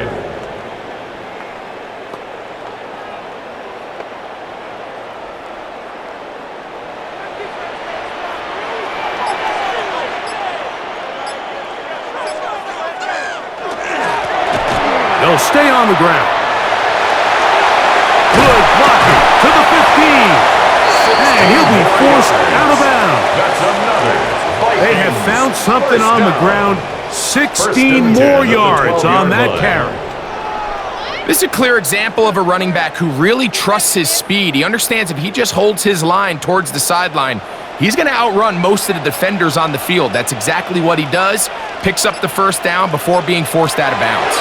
S1: They'll stay on the ground. Good blocking to the 15. And he'll be forced out of bounds. They have found something on the ground. 16 more yards on that carry.
S3: This is a clear example of a running back who really trusts his speed. He understands if he just holds his line towards the sideline, he's going to outrun most of the defenders on the field. That's exactly what he does. Picks up the first down before being forced out of bounds.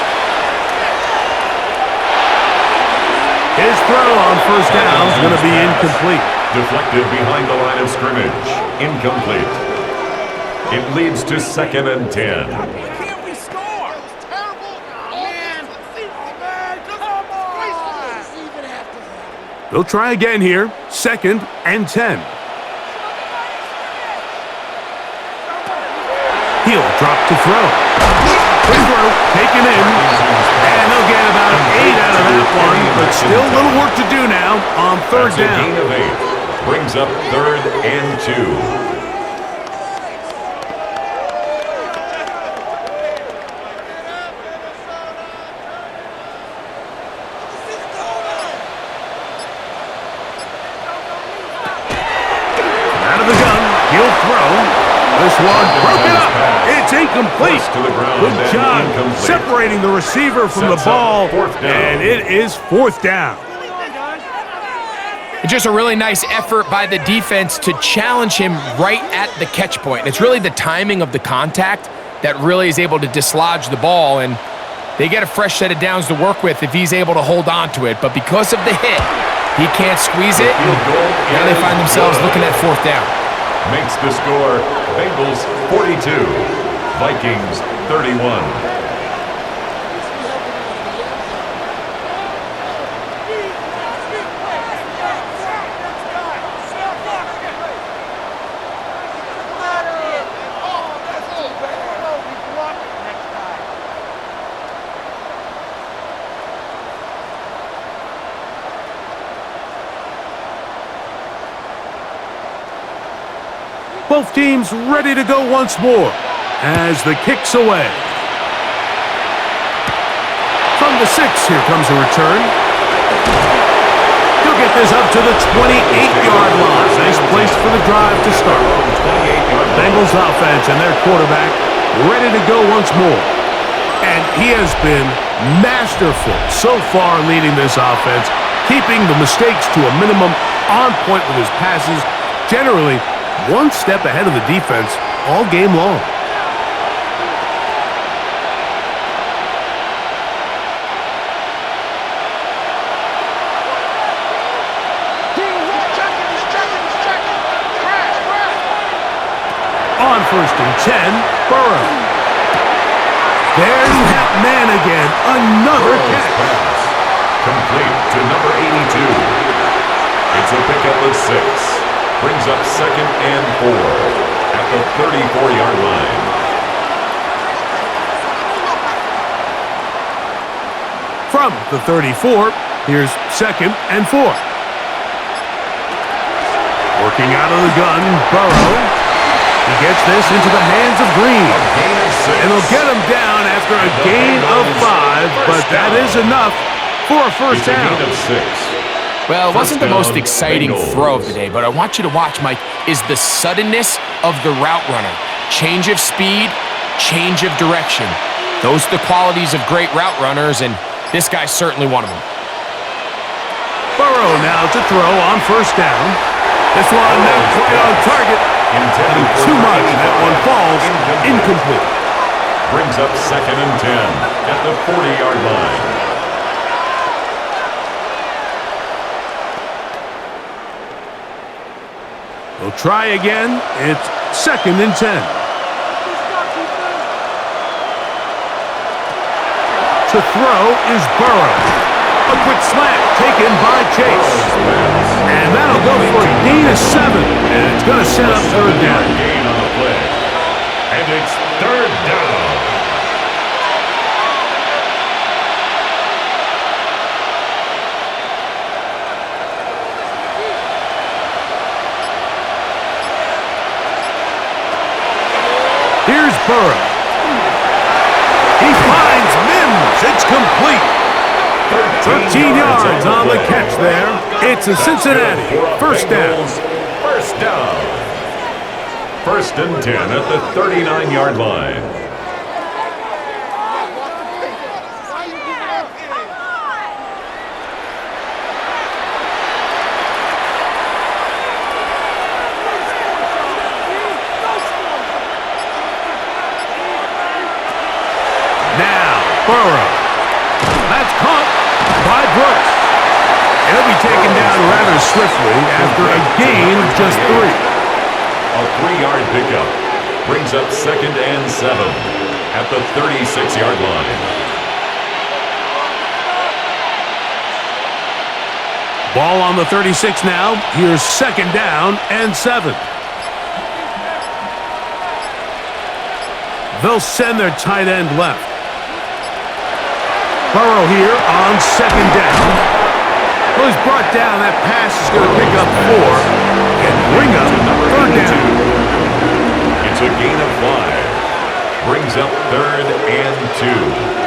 S1: His throw on first down is going to be incomplete.
S2: Deflected behind the line of scrimmage. Incomplete. It leads to 2nd and 10.
S6: Can't we score? That was terrible. Oh, man.
S1: They'll try again here. 2nd and 10. He'll drop to throw. Quick throw, taken in. And they'll get about 8 out of that one, but still a little work to do now on 3rd down.
S2: Gain of 8. Brings up 3rd and 2.
S1: He'll throw. This one broken up. It's incomplete.
S2: Close to the ground
S1: Good
S2: and
S1: job
S2: incomplete.
S1: separating the receiver from the
S2: Sets up
S1: ball,
S2: fourth down.
S1: and it is fourth down.
S3: It's just a really nice effort by the defense to challenge him right at the catch point. It's really the timing of the contact that really is able to dislodge the ball, and they get a fresh set of downs to work with if he's able to hold on to it. But because of the hit, he can't squeeze it. Now they find themselves looking at fourth down.
S2: Makes the score Bengals 42, Vikings 31.
S1: Both teams ready to go once more as the kick's away. From the 6, here comes a return. He'll get this up to the 28-yard line. Nice place for the drive to start. Bengals offense and their quarterback ready to go once more. And he has been masterful so far leading this offense, keeping the mistakes to a minimum, on point with his passes, generally one step ahead of the defense all game long. On 1st and 10, Burrow. There's that man again. Another catch.
S2: Pass. Complete to number 82. It's a pickup of 6. Brings up 2nd and 4 at the 34-yard line.
S1: From the 34, here's 2nd and 4. Working out of the gun, Burrow. He gets this into the hands of Green.
S2: Gain of 6.
S1: And he'll get him down after a gain of 5, but that is enough for a first
S2: It's a
S1: down.
S2: gain of 6.
S3: Well, it wasn't the most
S2: Touchdown,
S3: exciting
S2: Bengals.
S3: throw of the day, but I want you to watch, Mike, is the suddenness of the route runner. Change of speed, change of direction. Those are the qualities of great route runners, and this guy's certainly one of them.
S1: Burrow now to throw on 1st down. This one not quite on target.
S2: Intended for
S1: Too much.
S2: 85.
S1: That one falls incomplete.
S2: Brings up 2nd and 10 at the 40-yard line.
S1: They'll try again. It's 2nd and 10. To throw is Burrow. A quick slant taken by Chase. And that'll go for a gain of 7. And it's going to set up 3rd down.
S2: Gain on the play. And it's 3rd down.
S1: Here's Burrow. He finds Mims. It's complete. 13 yards on the catch there. It's a Cincinnati 1st down.
S2: First down. 1st and 10 at the 39-yard line.
S1: Burrow. That's caught by Brooks. He'll be taken down rather swiftly after a gain of just 3.
S2: A 3-yard pickup brings up 2nd and 7 at the 36-yard line.
S1: Ball on the 36 now. Here's 2nd down and 7. They'll send their tight end left. Burrow here on 2nd down. Well, he's brought down. That pass is going to pick up 4 and bring up 3rd down.
S2: It's a gain of 5. Brings up 3rd and 2.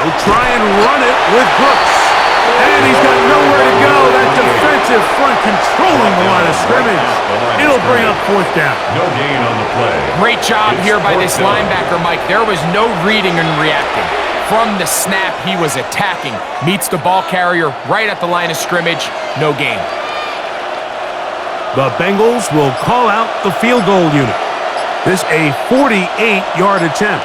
S1: He'll try and run it with Brooks. And he's got nowhere to go. That defensive front controlling the line of scrimmage. It'll bring up fourth down.
S2: No gain on the play.
S3: Great job
S2: It's
S3: here by
S2: fourth
S3: this
S2: down.
S3: linebacker, Mike. There was no reading and reacting. From the snap, he was attacking. Meets the ball carrier right at the line of scrimmage. No gain.
S1: The Bengals will call out the field goal unit. This a 48-yard attempt.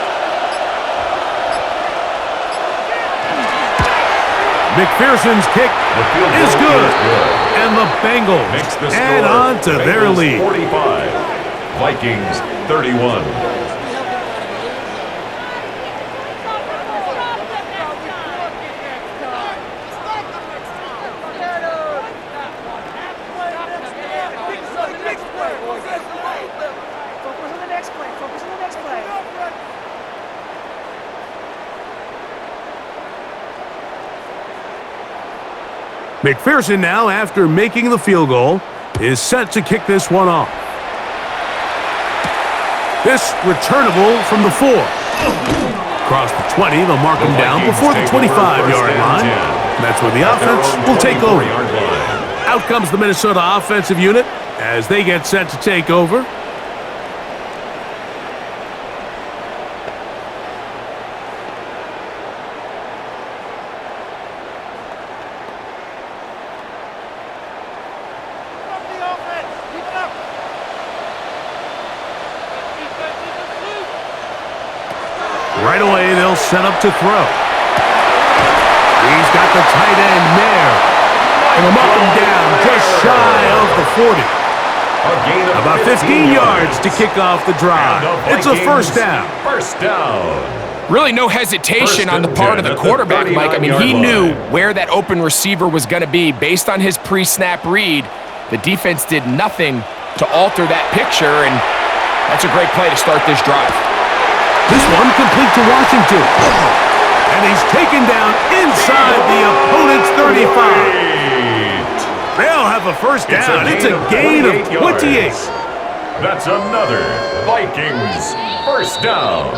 S1: McPherson's kick
S2: The field goal
S1: is good. And the
S2: Makes
S1: Bengals
S2: the
S1: add
S2: score
S1: on to their
S2: Bengals
S1: lead.
S2: 45, Vikings 31.
S6: Focus on the next play. Focus on the next play.
S1: McPherson now, after making the field goal, is set to kick this one off. This returnable from the 4. Across the 20, they'll mark him down before the 25-yard line. That's where the offense will take over. Out comes the Minnesota offensive unit as they get set to take over. Right away, they'll set up to throw. He's got the tight end there. And he'll knock him down just shy of the 40. About 15 yards to kick off the drive. It's a first down.
S2: First down.
S3: Really no hesitation on the part of the quarterback, Mike. I mean, he knew where that open receiver was going to be. Based on his pre-snap read, the defense did nothing to alter that picture, and that's a great play to start this drive.
S1: This one complete to Washington. And he's taken down inside the opponent's 35. They'll have a first down. It's a gain of 28.
S2: That's another Vikings first down.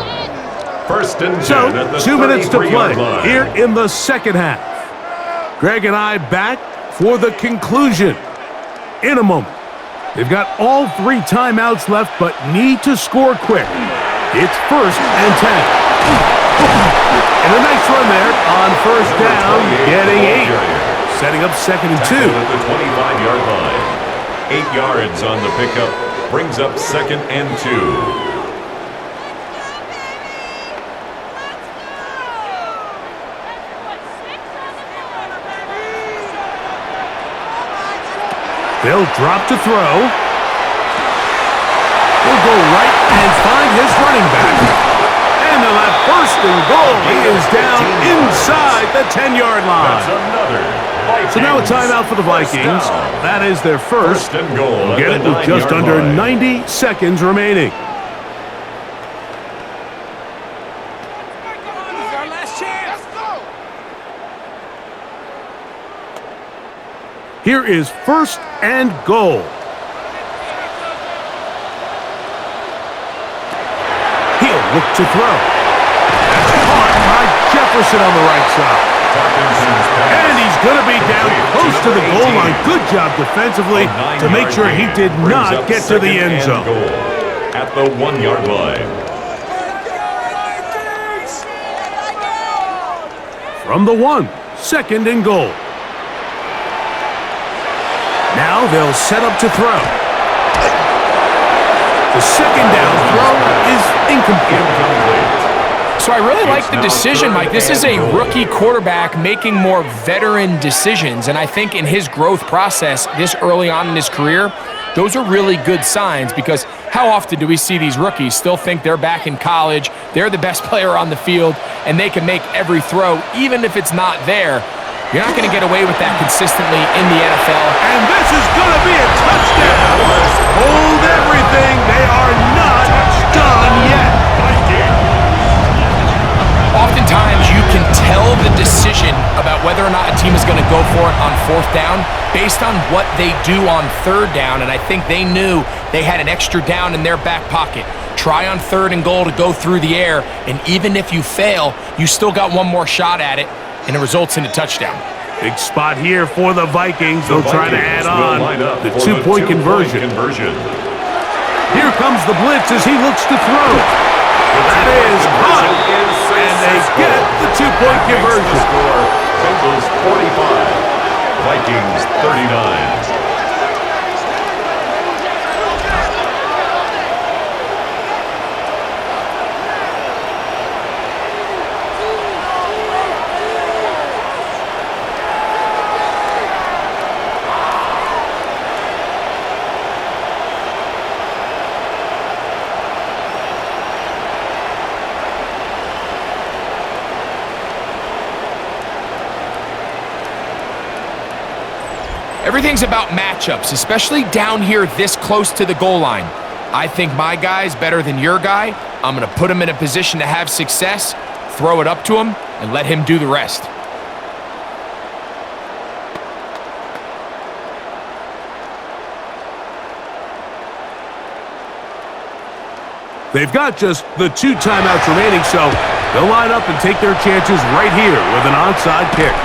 S2: First and 10
S1: So,
S2: at the
S1: 2 minutes to play
S2: 33-yard line.
S1: here in the second half. Greg and I back for the conclusion in a moment. They've got all 3 timeouts left, but need to score quick. It's first and 10. And a nice run there on first down, getting 8. Setting up second and 2.
S2: Tackled at the 25-yard line. 8 yards on the pickup. Brings up second and 2.
S1: They'll drop to throw. He'll go right and find his running back. And they'll have first and goal. He is down inside the 10-yard line.
S2: That's another Vikings.
S1: So now a timeout for the Vikings. That is their first.
S2: First and goal.
S1: They'll
S2: at
S1: get
S2: the
S1: it with just
S2: 9-yard
S1: under
S2: line.
S1: 90 seconds remaining.
S6: This is our last chance. Let's go.
S1: Here is first and goal. He'll look to throw. That's caught by Jefferson on the right side. And he's going to be down close to the goal line. Good job defensively to make sure he did not get to the end zone.
S2: At the 1-yard line.
S1: From the 1, second and goal. Now they'll set up to throw. The second down throw is incomplete.
S3: So I really like the decision, Mike. This is a rookie quarterback making more veteran decisions, and I think in his growth process this early on in his career, those are really good signs, because how often do we see these rookies still think they're back in college, they're the best player on the field, and they can make every throw, even if it's not there. You're not going to get away with that consistently in the NFL.
S1: And this is going to be a touchdown. Hold everything. They are not done yet.
S3: Oftentimes, you can tell the decision about whether or not a team is going to go for it on fourth down based on what they do on third down, and I think they knew they had an extra down in their back pocket. Try on 3rd and goal to go through the air, and even if you fail, you still got one more shot at it, and it results in a touchdown.
S1: Big spot here for the Vikings. They'll try to add on the two-point conversion. Here comes the blitz as he looks to throw. That is caught, and they get the two-point conversion.
S2: Bengals 45, Vikings 39.
S3: Everything's about matchups, especially down here this close to the goal line. I think my guy's better than your guy. I'm going to put him in a position to have success, throw it up to him, and let him do the rest.
S1: They've got just the 2 timeouts remaining, so they'll line up and take their chances right here with an onside kick.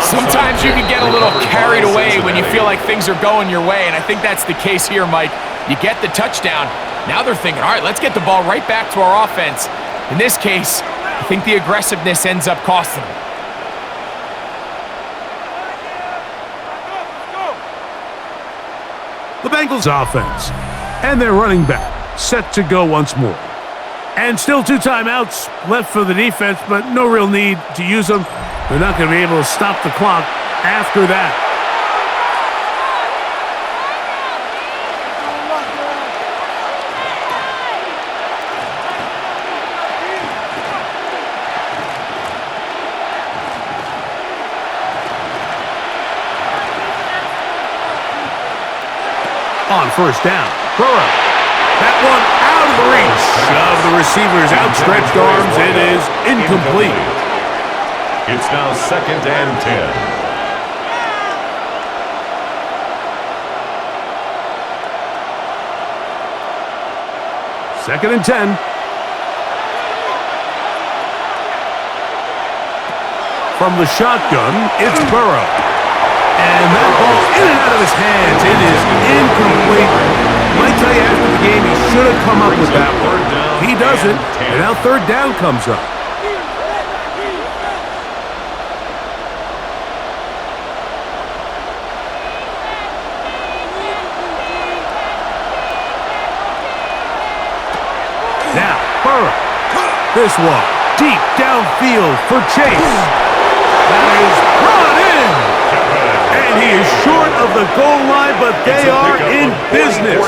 S3: Sometimes you can get a little carried away when you feel like things are going your way, and I think that's the case here, Mike. You get the touchdown. Now they're thinking, all right, let's get the ball right back to our offense. In this case, I think the aggressiveness ends up costing them.
S1: The Bengals offense and their running back set to go once more. And still 2 timeouts left for the defense, but no real need to use them. They're not going to be able to stop the clock after that. On first down, Burrow. That one out of the reach of the receiver's outstretched arms. It is incomplete.
S2: It's now 2nd and 10.
S1: Second and 10. From the shotgun, it's Burrow. And that ball in and out of his hands. It is incomplete. Might tell you after the game he should have come up with that one. He doesn't, and now 3rd down comes up. Now, Burrow. This one, deep downfield for Chase. That is brought in. And he is short of the goal line, but they are in business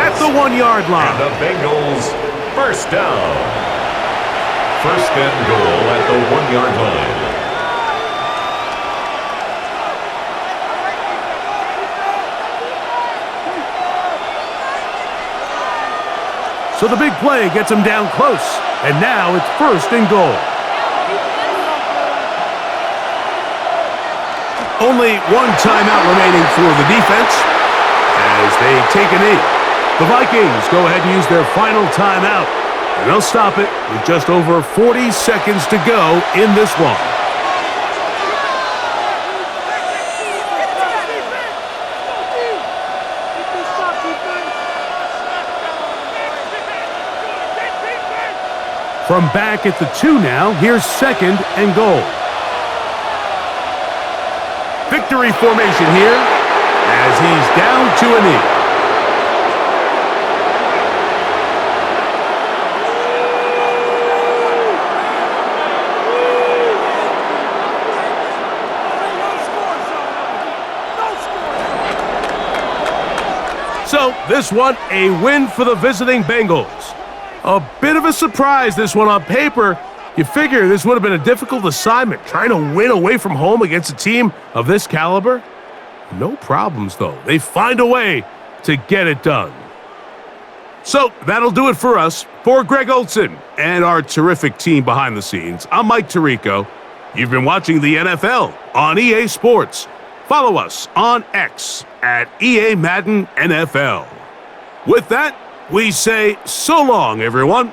S1: at the 1-yard line.
S2: And the Bengals first down. 1st and goal at the 1-yard line.
S1: So the big play gets him down close, and now it's 1st and goal. Only 1 timeout remaining for the defense as they take a knee. The Vikings go ahead and use their final timeout, and they'll stop it with just over 40 seconds to go in this one. From back at the 2 now, here's 2nd and goal. Victory formation here as he's down to a knee. So this one, a win for the visiting Bengals. A bit of a surprise, this one on paper. You figure this would have been a difficult assignment, trying to win away from home against a team of this caliber. No problems, though. They find a way to get it done. So that'll do it for us. For Greg Olson and our terrific team behind the scenes, I'm Mike Tirico. You've been watching the NFL on EA Sports. Follow us on X at EA Madden NFL. With that, We say so long, everyone.